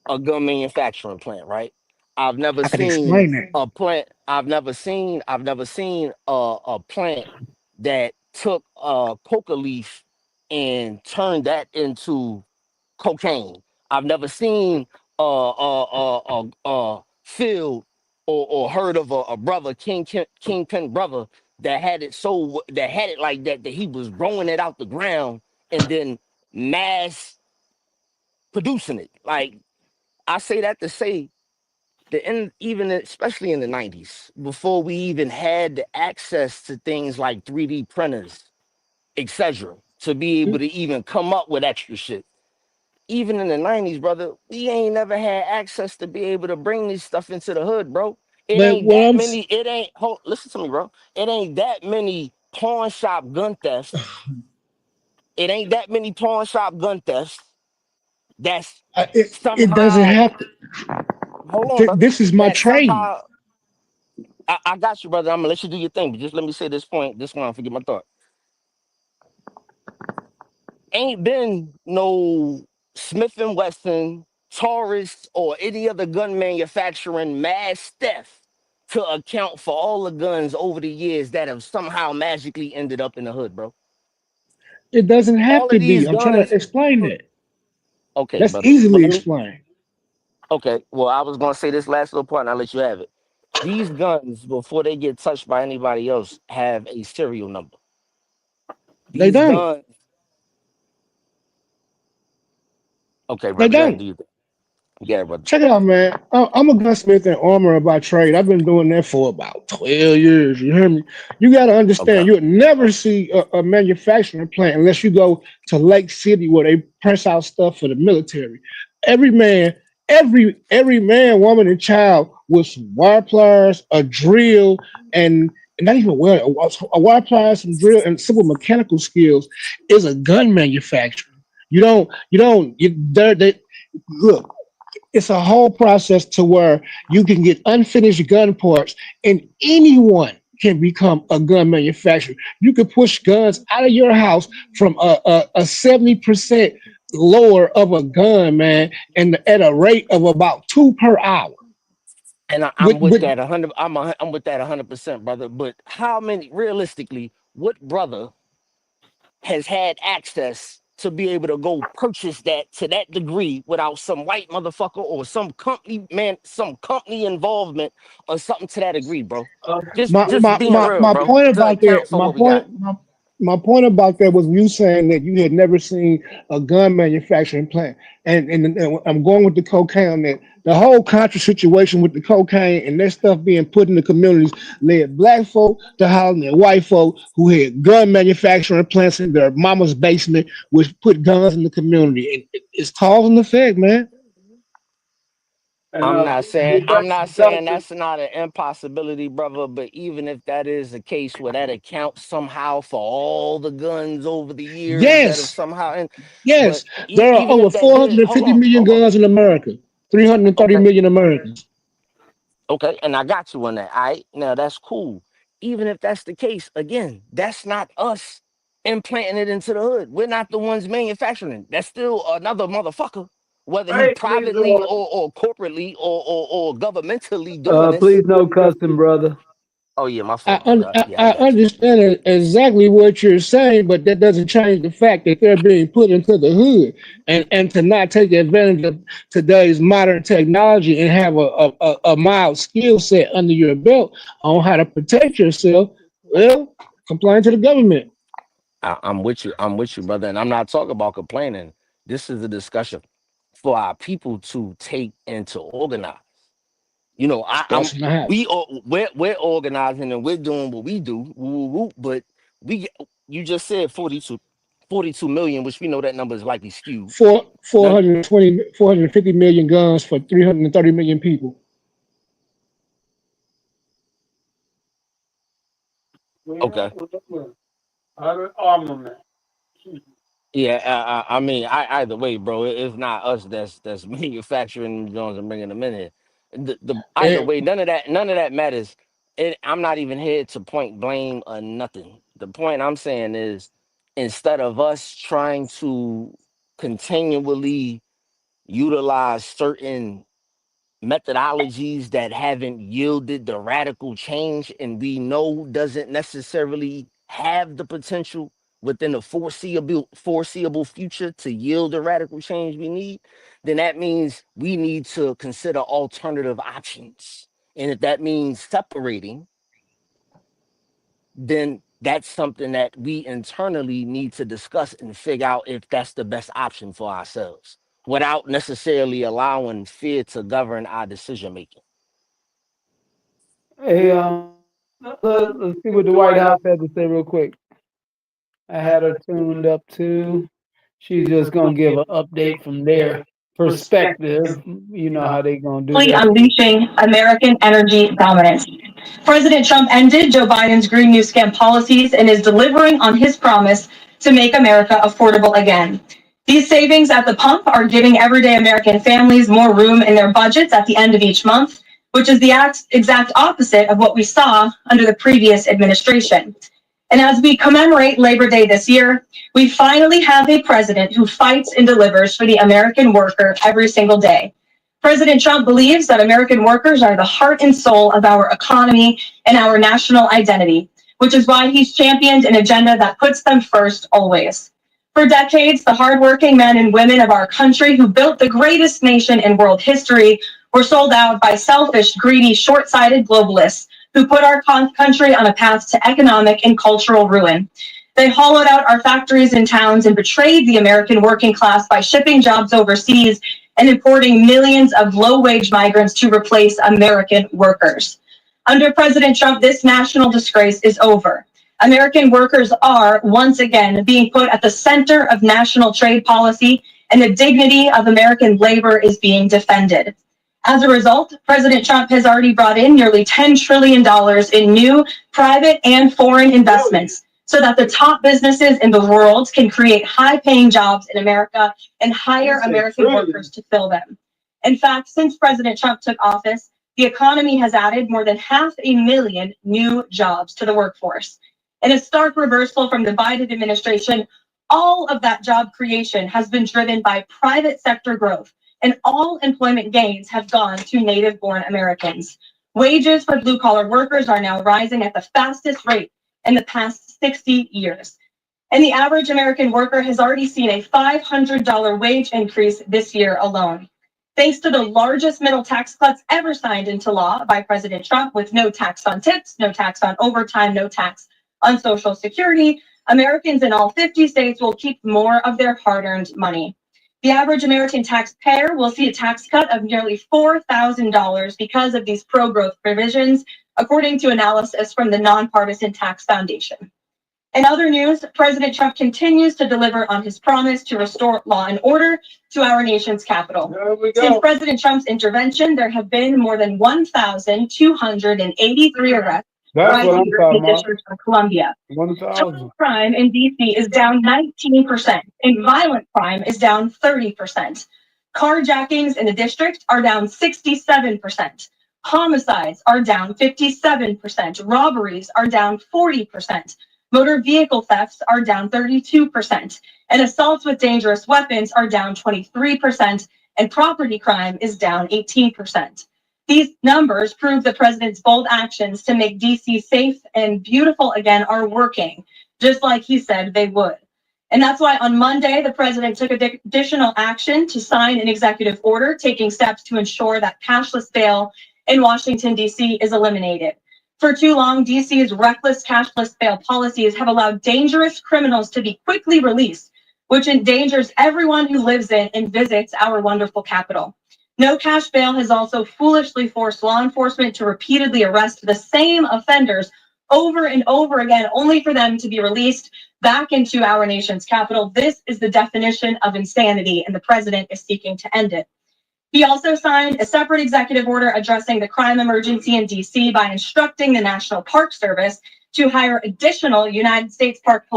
a gun manufacturing plant, right? I've never I can seen explain that. a plant. I've never seen a plant that took a coca leaf and turned that into cocaine. I've never seen a field or heard of a brother kingpin brother that had it like that he was growing it out the ground and then mass producing it. Like I say that to say that even especially in the 90s, before we even had the access to things like 3D printers, etc., to be able to even come up with extra shit. Even in the 90s, brother, we ain't never had access to be able to bring this stuff into the hood, bro. Listen to me, bro. It ain't that many pawn shop gun thefts. It ain't that many pawn shop gun thefts. That's it doesn't happen. Hold on, brother. This is my That trade. somehow, I got you, brother. I'm gonna let you do your thing, but just let me say this point. This one, I forget my thought. Ain't been no Smith and Wesson, Taurus, or any other gun manufacturing mass theft to account for all the guns over the years that have somehow magically ended up in the hood, bro. It doesn't have All to of be. these I'm trying guns. to explain that. Okay, That's brother. easily explained. Okay, well, I was gonna say this last little part, and I'll let you have it. These guns, before they get touched by anybody else, have a serial number. They These don't. guns. Okay, They brother, go ahead and don't. do your thing. Yeah, brother. Check it out, man. I'm a gunsmith and armorer by trade. I've been doing that for about 12 years. You hear me? You got to understand, you'll never see a manufacturing plant unless you go to Lake City where they press out stuff for the military. Every man, woman, and child with some wire pliers, a drill, and not even a wire pliers, some drill, and simple mechanical skills is a gun manufacturer. Look. It's a whole process to where you can get unfinished gun parts and anyone can become a gun manufacturer. You can push guns out of your house from a 70% lower of a gun, man, and at a rate of about 2 per hour. And I'm with that 100. I'm with that 100%, brother. But how many, realistically, what brother has had access to be able to go purchase that to that degree without some white motherfucker or some company involvement or something to that degree, bro? Just being real, bro. Point To about account that, for what we got. my point about that was you saying that you had never seen a gun manufacturing plant, and I'm going with the cocaine on that. The whole Contra situation with the cocaine and that stuff being put in the communities led black folk to hollering at white folk who had gun manufacturing plants in their mama's basement, which put guns in the community. And it's cause and effect, man. I'm not saying that's not an impossibility, brother. But even if that is the case, where that accounts somehow for all the guns over the years that have somehow, Yes, there are over 450 million guns in America, 330 million Americans. Okay, and I got you on that. All right, now that's cool. Even if that's the case, again, that's not us implanting it into the hood. We're not the ones manufacturing it. That's still another motherfucker. Whether he privately or corporately or governmentally doing this. Please no cussing, brother. Oh yeah, my I, fault, un- brother. I Yeah, I I got you. understand exactly what you're saying, but that doesn't change the fact that they're being put into the hood, and to not take advantage of today's modern technology and have a mild skill set under your belt on how to protect yourself. Well, complain to the government. I'm with you. I'm with you, brother. And I'm not talking about complaining. This is a discussion for our people to take and to organize. You know, I'm That's not. we're organizing and we're doing what we do. Woo, woo, woo, but you just said 42 million, which we know that number is likely skewed. Four, None, 450 million guns for 330 million people. okay. Armament. Yeah, I mean, either way, bro, it's not us that's manufacturing them Jones and bringing them in here. The either And way, none of that matters. I'm not even here to point blame or nothing. The point I'm saying is, instead of us trying to continually utilize certain methodologies that haven't yielded the radical change and we know doesn't necessarily have the potential within the foreseeable future to yield the radical change we need, then that means we need to consider alternative options. And if that means separating, then that's something that we internally need to discuss and figure out if that's the best option for ourselves without necessarily allowing fear to govern our decision making. Hey, let's see what the White House had to say real quick. I had her tuned up too. She's just gonna give an update from their perspective. You know how they gonna do that. Unleashing American energy dominance. President Trump ended Joe Biden's Green New Scam policies and is delivering on his promise to make America affordable again. These savings at the pump are giving everyday American families more room in their budgets at the end of each month, which is the exact opposite of what we saw under the previous administration. And as we commemorate Labor Day this year, we finally have a president who fights and delivers for the American worker every single day. President Trump believes that American workers are the heart and soul of our economy and our national identity, which is why he's championed an agenda that puts them first always. For decades, the hardworking men and women of our country who built the greatest nation in world history were sold out by selfish, greedy, short-sighted globalists who put our country on a path to economic and cultural ruin. They hollowed out our factories and towns and betrayed the American working class by shipping jobs overseas and importing millions of low-wage migrants to replace American workers. Under President Trump, this national disgrace is over. American workers are, once again, being put at the center of national trade policy, and the dignity of American labor is being defended. As a result, President Trump has already brought in nearly $10 trillion in new private and foreign investments so that the top businesses in the world can create high-paying jobs in America and hire American workers to fill them. In fact, since President Trump took office, the economy has added more than 500,000 new jobs to the workforce. In a stark reversal from the Biden administration, all of that job creation has been driven by private sector growth, and all employment gains have gone to native-born Americans. Wages for blue-collar workers are now rising at the fastest rate in the past 60 years. And the average American worker has already seen a $500 wage increase this year alone. Thanks to the largest middle tax cuts ever signed into law by President Trump, with no tax on tips, no tax on overtime, no tax on Social Security, Americans in all 50 states will keep more of their hard-earned money. The average American taxpayer will see a tax cut of nearly $4,000 because of these pro-growth provisions, according to analysis from the Nonpartisan Tax Foundation. In other news, President Trump continues to deliver on his promise to restore law and order to our nation's capital. Since President Trump's intervention, there have been more than 1,283 arrests right here in the District of Columbia. Total crime in DC is down 19%, and violent crime is down 30%. Carjackings in the district are down 67%. Homicides are down 57%. Robberies are down 40%. Motor vehicle thefts are down 32%. And assaults with dangerous weapons are down 23%. And property crime is down 18%. These numbers prove the president's bold actions to make DC safe and beautiful again are working, just like he said they would. And that's why on Monday, the president took additional action to sign an executive order taking steps to ensure that cashless bail in Washington, D.C. is eliminated. For too long, DC's reckless cashless bail policies have allowed dangerous criminals to be quickly released, which endangers everyone who lives in and visits our wonderful capital. No cash bail has also foolishly forced law enforcement to repeatedly arrest the same offenders over and over again, only for them to be released back into our nation's capital. This is the definition of insanity, and the president is seeking to end it. He also signed a separate executive order addressing the crime emergency in DC by instructing the National Park Service to hire additional United States Park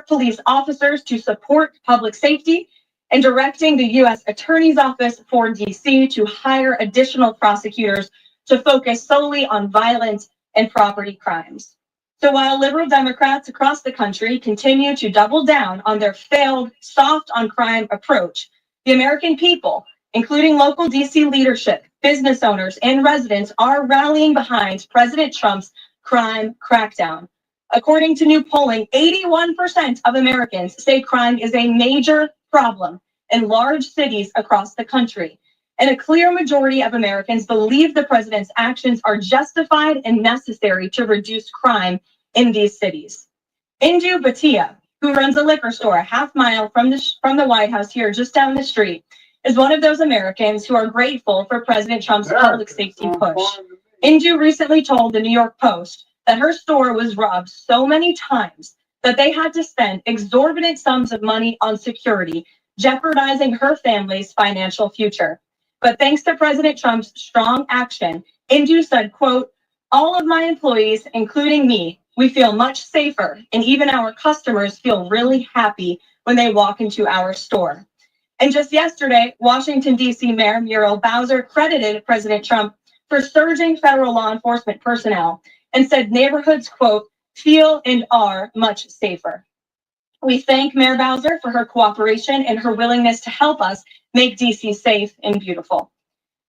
Police officers to support public safety, and directing the U.S. Attorney's Office for DC to hire additional prosecutors to focus solely on violent and property crimes. So while liberal Democrats across the country continue to double down on their failed soft on crime approach, the American people, including local DC leadership, business owners, and residents, are rallying behind President Trump's crime crackdown. According to new polling, 81% of Americans say crime is a major problem in large cities across the country. And a clear majority of Americans believe the president's actions are justified and necessary to reduce crime in these cities. Indu Bhatia, who runs a liquor store a half mile from the White House here just down the street, is one of those Americans who are grateful for President Trump's public safety push. Indu recently told the New York Post that her store was robbed so many times that they had to spend exorbitant sums of money on security, jeopardizing her family's financial future. But thanks to President Trump's strong action, Indu said, quote, "All of my employees, including me, we feel much safer, and even our customers feel really happy when they walk into our store." And just yesterday, Washington, D.C. Mayor Muriel Bowser credited President Trump for surging federal law enforcement personnel and said neighborhoods, quote, "feel and are much safer." We thank Mayor Bowser for her cooperation and her willingness to help us make DC safe and beautiful.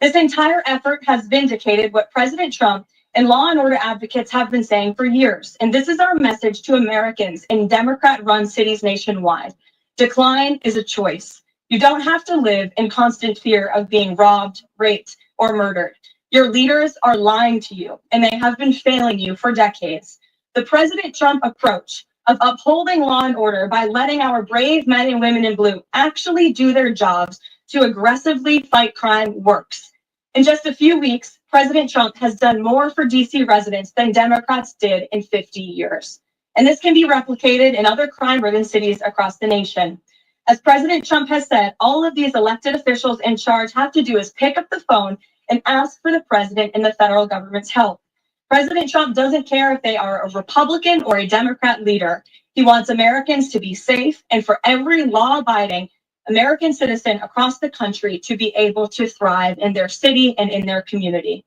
This entire effort has vindicated what President Trump and law and order advocates have been saying for years. And this is our message to Americans in Democrat-run cities nationwide. Decline is a choice. You don't have to live in constant fear of being robbed, raped, or murdered. Your leaders are lying to you, and they have been failing you for decades. The President Trump approach of upholding law and order by letting our brave men and women in blue actually do their jobs to aggressively fight crime works. In just a few weeks, President Trump has done more for DC residents than Democrats did in 50 years. And this can be replicated in other crime-ridden cities across the nation. As President Trump has said, all of these elected officials in charge have to do is pick up the phone and ask for the president and the federal government's help. President Trump doesn't care if they are a Republican or a Democrat leader. He wants Americans to be safe and for every law-abiding American citizen across the country to be able to thrive in their city and in their community.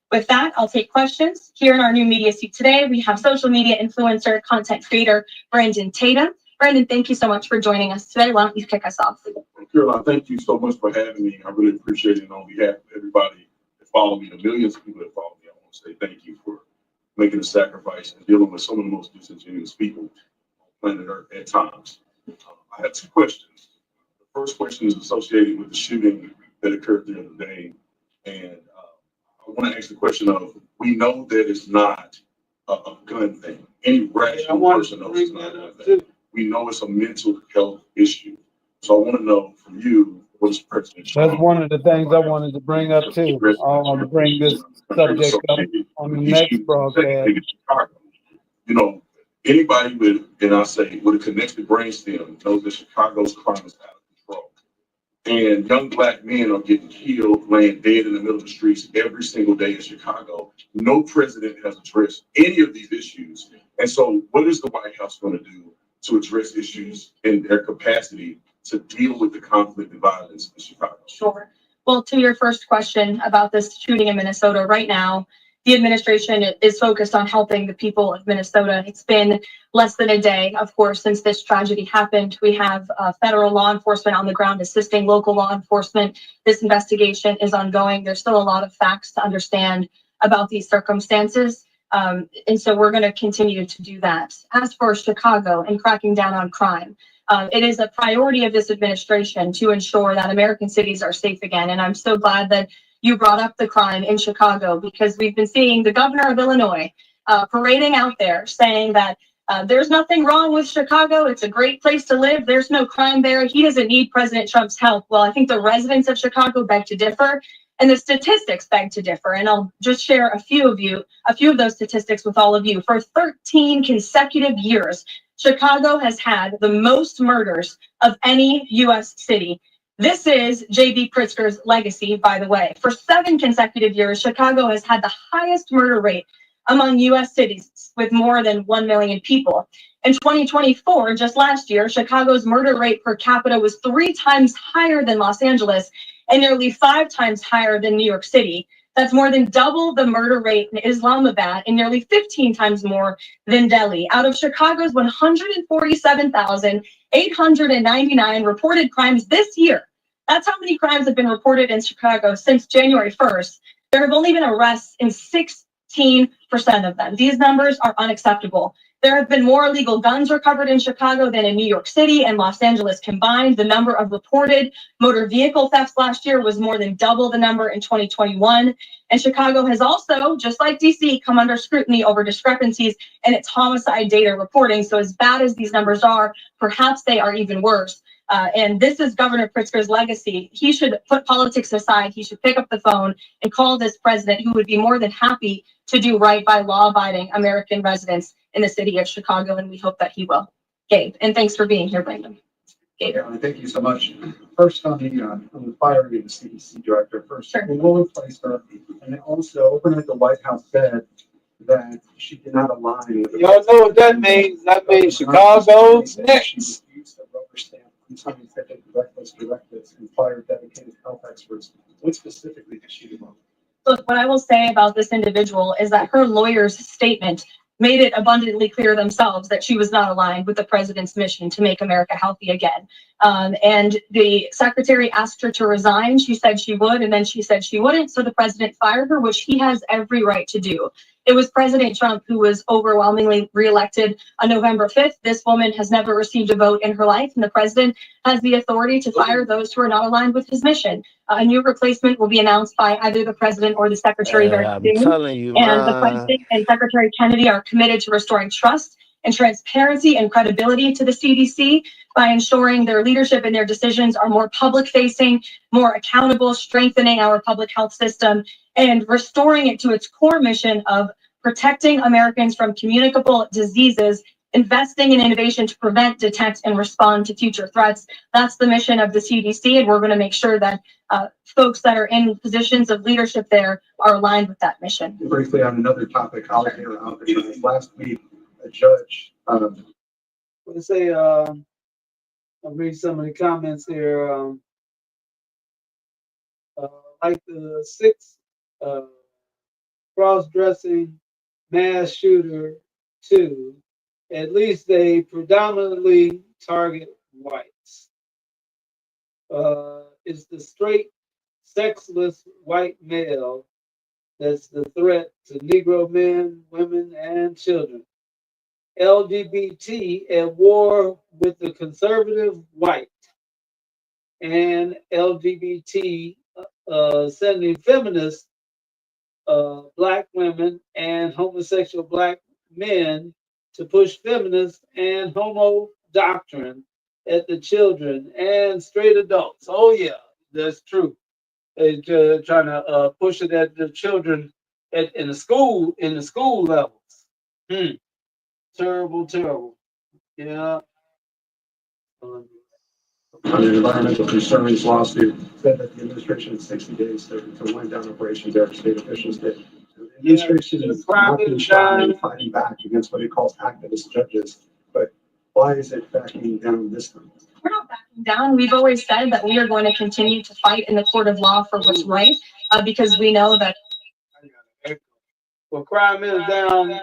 With that, I'll take questions. Here in our new media seat today, we have social media influencer, content creator, Brandon Tatum. Brandon, thank you so much for joining us today. Why don't you kick us off? Caroline, thank you so much for having me. I really appreciate it. And on behalf of everybody that follow me, the millions of people that follow me, I want to say thank you for making a sacrifice and dealing with some of the most disingenuous people on planet Earth at times. I have two questions. The first question is associated with the shooting that occurred the other day. And I want to ask the question of, we know that it's not a gun thing. Any rational person knows it's not a gun thing. We know it's a mental health issue. So I want to know from you, what is President Trump? That's one of the things I wanted to bring up too. I want to bring this subject up on the next broadcast. You know, anybody with, and I say, with a connected brainstem knows that Chicago's crime is out of control. And young black men are getting killed, laying dead in the middle of the streets every single day in Chicago. No president has addressed any of these issues. And so what is the White House going to do to address issues in their capacity to deal with the conflict and violence in Chicago? Sure. Well, to your first question about this shooting in Minnesota, right now, the administration is focused on helping the people of Minnesota. It's been less than a day, of course, since this tragedy happened. We have federal law enforcement on the ground assisting local law enforcement. This investigation is ongoing. There's still a lot of facts to understand about these circumstances. And so we're going to continue to do that. As for Chicago and cracking down on crime, it is a priority of this administration to ensure that American cities are safe again. And I'm so glad that you brought up the crime in Chicago, because we've been seeing the governor of Illinois parading out there saying that there's nothing wrong with Chicago. It's a great place to live. There's no crime there. He doesn't need President Trump's help. Well, I think the residents of Chicago beg to differ, and the statistics beg to differ. And I'll just share a few of those statistics with all of you. For 13 consecutive years, Chicago has had the most murders of any U.S. city. This is J.B. Pritzker's legacy, by the way. For 7 consecutive years, Chicago has had the highest murder rate among U.S. cities with more than 1 million people. In 2024, just last year, Chicago's murder rate per capita was 3 times higher than Los Angeles and nearly 5 times higher than New York City. That's more than double the murder rate in Islamabad and nearly 15 times more than Delhi. Out of Chicago's 147,899 reported crimes this year, that's how many crimes have been reported in Chicago since January 1st. There have only been arrests in 16% of them. These numbers are unacceptable. There have been more illegal guns recovered in Chicago than in New York City and Los Angeles combined. The number of reported motor vehicle thefts last year was more than double the number in 2021. And Chicago has also, just like DC, come under scrutiny over discrepancies in its homicide data reporting. So as bad as these numbers are, perhaps they are even worse. And this is Governor Pritzker's legacy. He should put politics aside. He should pick up the phone and call this president, who would be more than happy to do right by law-abiding American residents in the city of Chicago, and we hope that he will. Gabe, and thanks for being here, Brandon. Gabe. Yeah, thank you so much. First on the firing of the CDC director, first, sure. We will replace her, and also overnight the White House said that she did not align with. Y'all know what that means? That means Chicago's next. She refused to rubber stamp unscientific reckless directives and fired dedicated health experts. What specifically did she do? Look, what I will say about this individual is that her lawyer's statement made it abundantly clear themselves that she was not aligned with the president's mission to make America healthy again. And the secretary asked her to resign. She said she would, and then she said she wouldn't. So the president fired her, which he has every right to do. It was President Trump who was overwhelmingly reelected on November 5th. This woman has never received a vote in her life, and the president has the authority to fire those who are not aligned with his mission. A new replacement will be announced by either the president or the secretary very I'm soon. telling you, And the man. president and Secretary Kennedy are committed to restoring trust and transparency and credibility to the CDC by ensuring their leadership and their decisions are more public-facing, more accountable, strengthening our public health system, and restoring it to its core mission of protecting Americans from communicable diseases, investing in innovation to prevent, detect, and respond to future threats. That's the mission of the CDC, and we're going to make sure that folks that are in positions of leadership there are aligned with that mission. Briefly on another topic, last week, a judge. Let's say, I'll read some of the comments here. Like the 6th cross-dressing mass shooter 2, at least they predominantly target whites. It's the straight, sexless white male that's the threat to Negro men, women, and children. LGBT at war with the conservative white, and LGBT sending feminist black women and homosexual black men to push feminist and homo doctrine at the children and straight adults. Oh yeah, that's true. They're trying to push it at the children in the school levels. Terrible, terrible. Yeah. On the environmental concerns lawsuit said that the administration has 60 days to wind down operations after state officials did. The administration is not been shy in fighting back against what it calls activist judges, but why is it backing down this time? We're not backing down. We've always said that we are going to continue to fight in the court of law for what's right, because we know that Well, crime is down.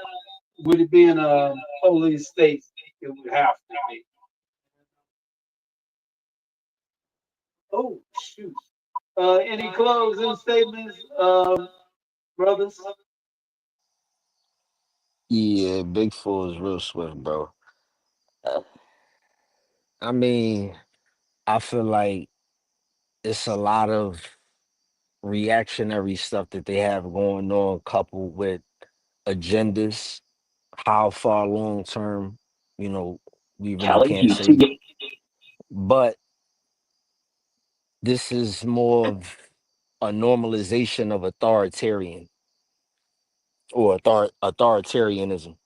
With it being a police state, it would have to be. Oh shoot! Any closing statements, brothers? Yeah, Big Four is real swift, bro. I mean, I feel like it's a lot of reactionary stuff that they have going on, coupled with agendas. How far long term, you know, we really Kelly, can't say. But this is more of a normalization of authoritarian or authoritarianism.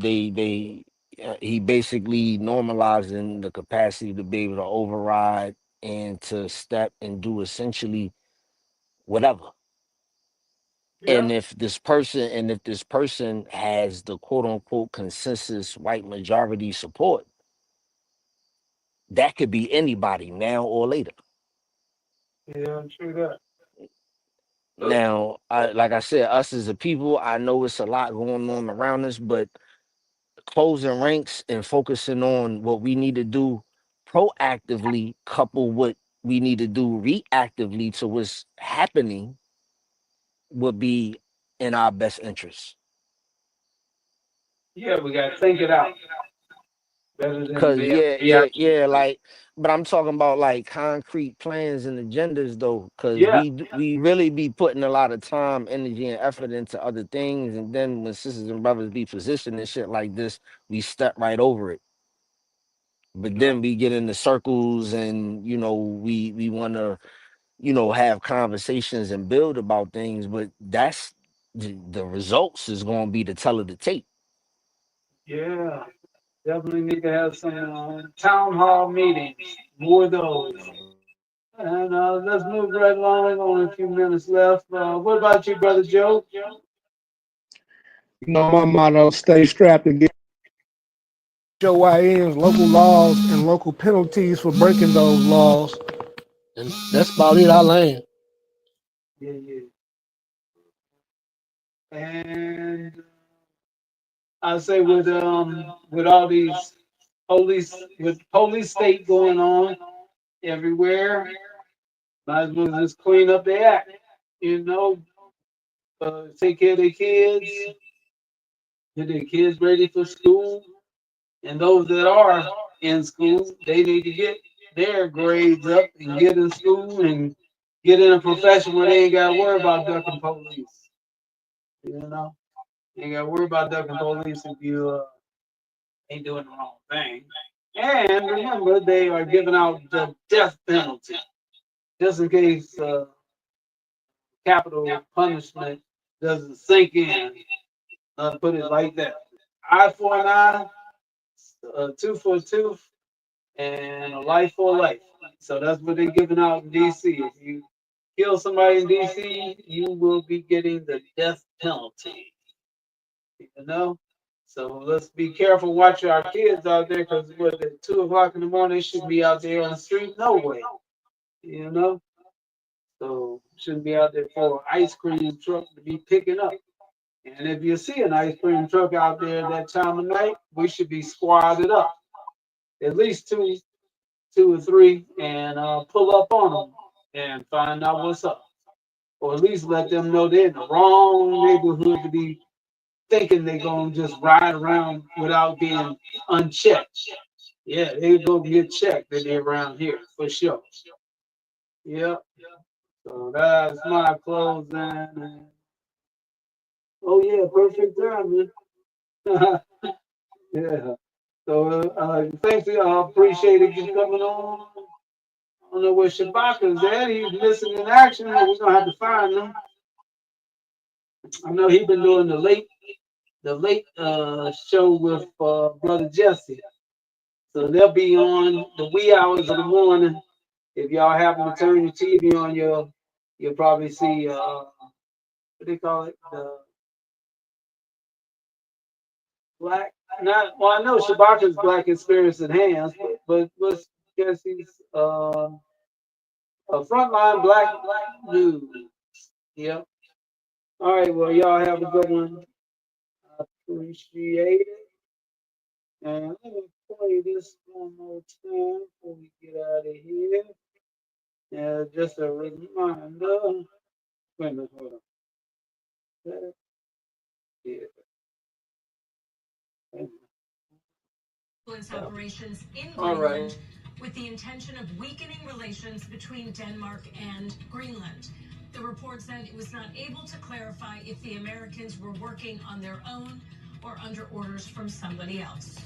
He basically normalizing the capacity to be able to override and to step and do essentially whatever. And if this person has the quote unquote consensus white majority support, that could be anybody now or later. Yeah, true that. Now, like I said, us as a people, I know it's a lot going on around us, but closing ranks and focusing on what we need to do proactively, couple what we need to do reactively to what's happening, would be in our best interest. Yeah, we gotta think it out. Better than Cause be like, but I'm talking about like concrete plans and agendas though, cause Yeah. we really be putting a lot of time, energy, and effort into other things, and then when sisters and brothers be positioned and shit like this, we step right over it. But then we get into circles, and we want to have conversations and build about things, but that's the results is going to be the tell of the tape. Yeah, definitely need to have some town hall meetings, more of those. And let's move right along. Only a few minutes left. What about you, Brother Joe? You know, my motto: stay strapped and get OINs, local laws, and local penalties for breaking those laws. And that's about it. I land. Yeah, yeah. And I say with all these police state going on everywhere, might as well just clean up the act. Take care of their kids, get their kids ready for school, and those that are in school, they need to get their grades up and get in school and get in a profession where they ain't got to worry about ducking police. You ain't got to worry about ducking police if you ain't doing the wrong thing. And remember, they are giving out the death penalty, just in case capital punishment doesn't sink in. Put it like that. Eye for an eye, tooth for a tooth, and a life for a life. So that's what they're giving out in DC. If you kill somebody in DC, you will be getting the death penalty. So let's be careful. Watch our kids out there, because at 2 o'clock in the morning, they should be out there on the street. No way. So shouldn't be out there for an ice cream truck to be picking up. And if you see an ice cream truck out there at that time of night, we should be squatted up, at least two or three, and pull up on them and find out what's up, or at least let them know they're in the wrong neighborhood to be thinking they're gonna just ride around without being unchecked. Yeah, they go get checked that they're around here for sure. Yep. So that's my closing. Oh yeah, perfect time, man. Yeah. So thanks, I appreciate you coming on. I don't know where Shabaka's at. He's missing in action. We're gonna have to find him. I know he's been doing the late show with Brother Jesse. So they'll be on the wee hours of the morning. If y'all happen to turn your TV on, you'll probably see what they call it, the black. Not well. I know Shabaka's Black Experience Enhanced, but what's Jesse's Frontline Black News? Yep. All right, well, y'all have a good one. I appreciate it. And let me play this one more time before we get out of here. Just a reminder. Wait a minute, hold on. Yeah. Influence operations in All Greenland right. with the intention of weakening relations between Denmark and Greenland. The report said it was not able to clarify if the Americans were working on their own or under orders from somebody else.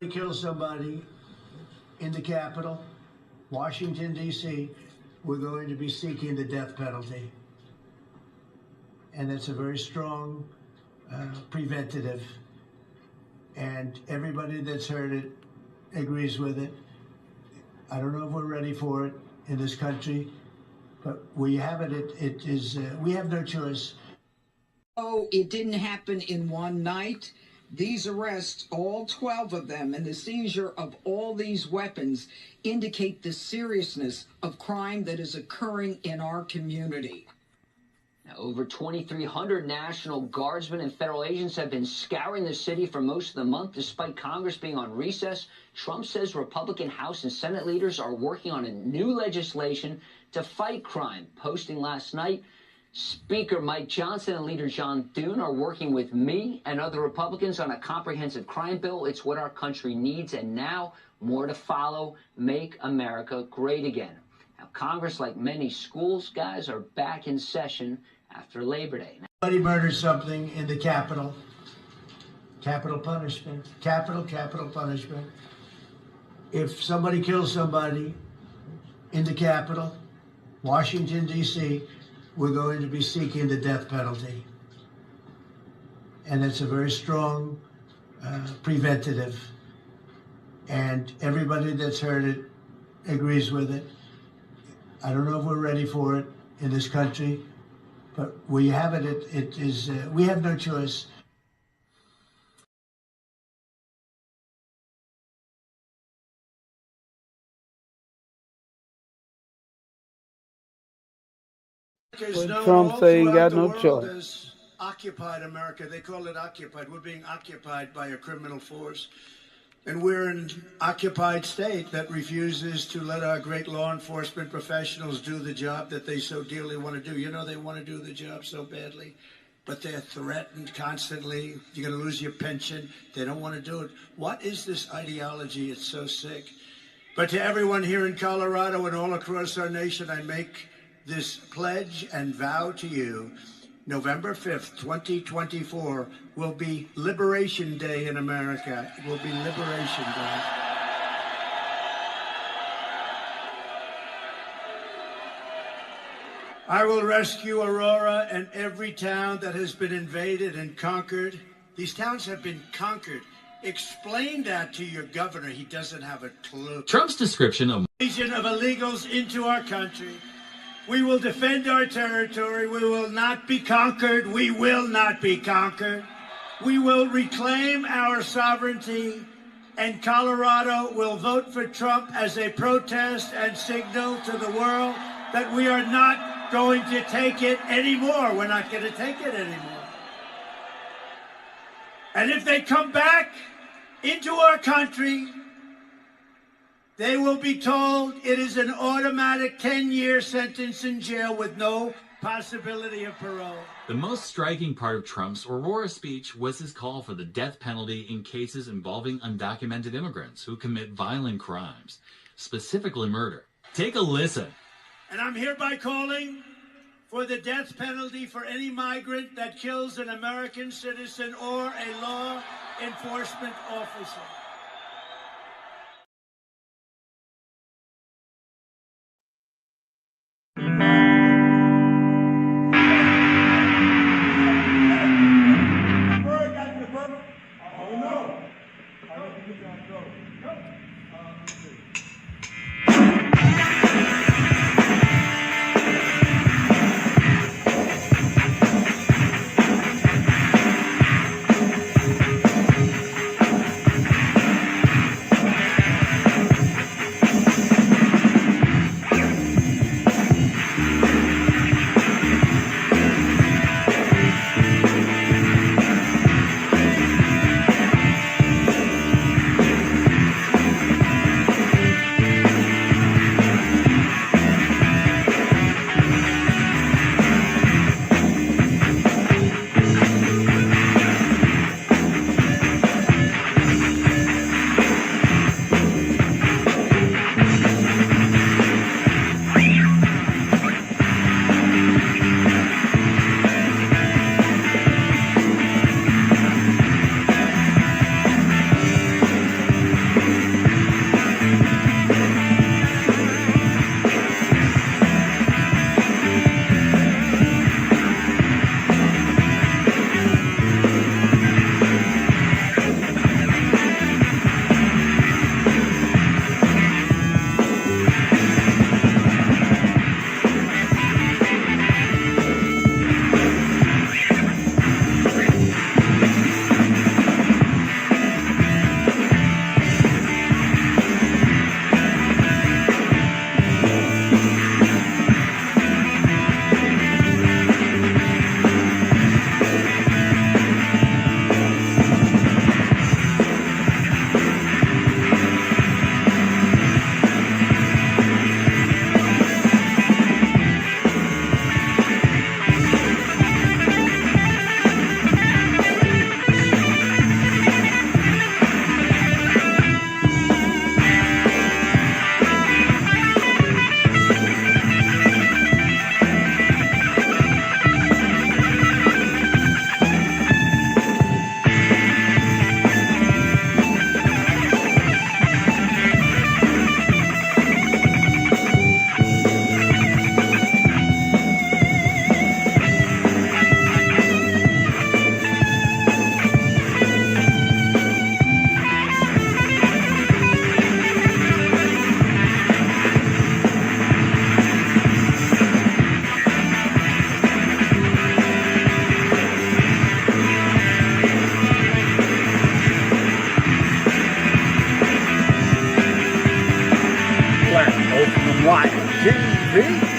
Kill somebody in the Capitol, Washington, D.C., we're going to be seeking the death penalty. And it's a very strong preventative. And everybody that's heard it agrees with it. I don't know if we're ready for it in this country, but we have it. It is, we have no choice. Oh, it didn't happen in one night. These arrests, all 12 of them, and the seizure of all these weapons indicate the seriousness of crime that is occurring in our community. Now, over 2,300 National Guardsmen and federal agents have been scouring the city for most of the month, despite Congress being on recess. Trump says Republican House and Senate leaders are working on a new legislation to fight crime. Posting last night, Speaker Mike Johnson and Leader John Thune are working with me and other Republicans on a comprehensive crime bill. It's what our country needs, and now more to follow. Make America great again. Now, Congress, like many schools, guys, are back in session after Labor Day. Somebody murders something in the Capitol. Capital punishment. Capital punishment. If somebody kills somebody in the Capitol, Washington, D.C., we're going to be seeking the death penalty. And it's a very strong preventative. And everybody that's heard it agrees with it. I don't know if we're ready for it in this country, but we have it. It is, we have no choice. But Trump say he got no choice. Occupied America. They call it occupied. We're being occupied by a criminal force. And we're an occupied state that refuses to let our great law enforcement professionals do the job that they so dearly want to do. You know, they want to do the job so badly, but they're threatened constantly. You're going to lose your pension. They don't want to do it. What is this ideology? It's so sick. But to everyone here in Colorado and all across our nation, I make this pledge and vow to you. November 5th, 2024 will be Liberation Day in America. It will be Liberation Day. I will rescue Aurora and every town that has been invaded and conquered. These towns have been conquered. Explain that to your governor. He doesn't have a clue. Trump's description of Invasion of illegals into our country. We will defend our territory. We will not be conquered. We will not be conquered. We will reclaim our sovereignty, and Colorado will vote for Trump as a protest and signal to the world that we are not going to take it anymore. We're not going to take it anymore. And if they come back into our country, they will be told it is an automatic 10-year sentence in jail with no possibility of parole. the most striking part of Trump's Aurora speech was his call for the death penalty in cases involving undocumented immigrants who commit violent crimes, specifically murder. Take a listen. And I'm hereby calling for the death penalty for any migrant that kills an American citizen or a law enforcement officer. See?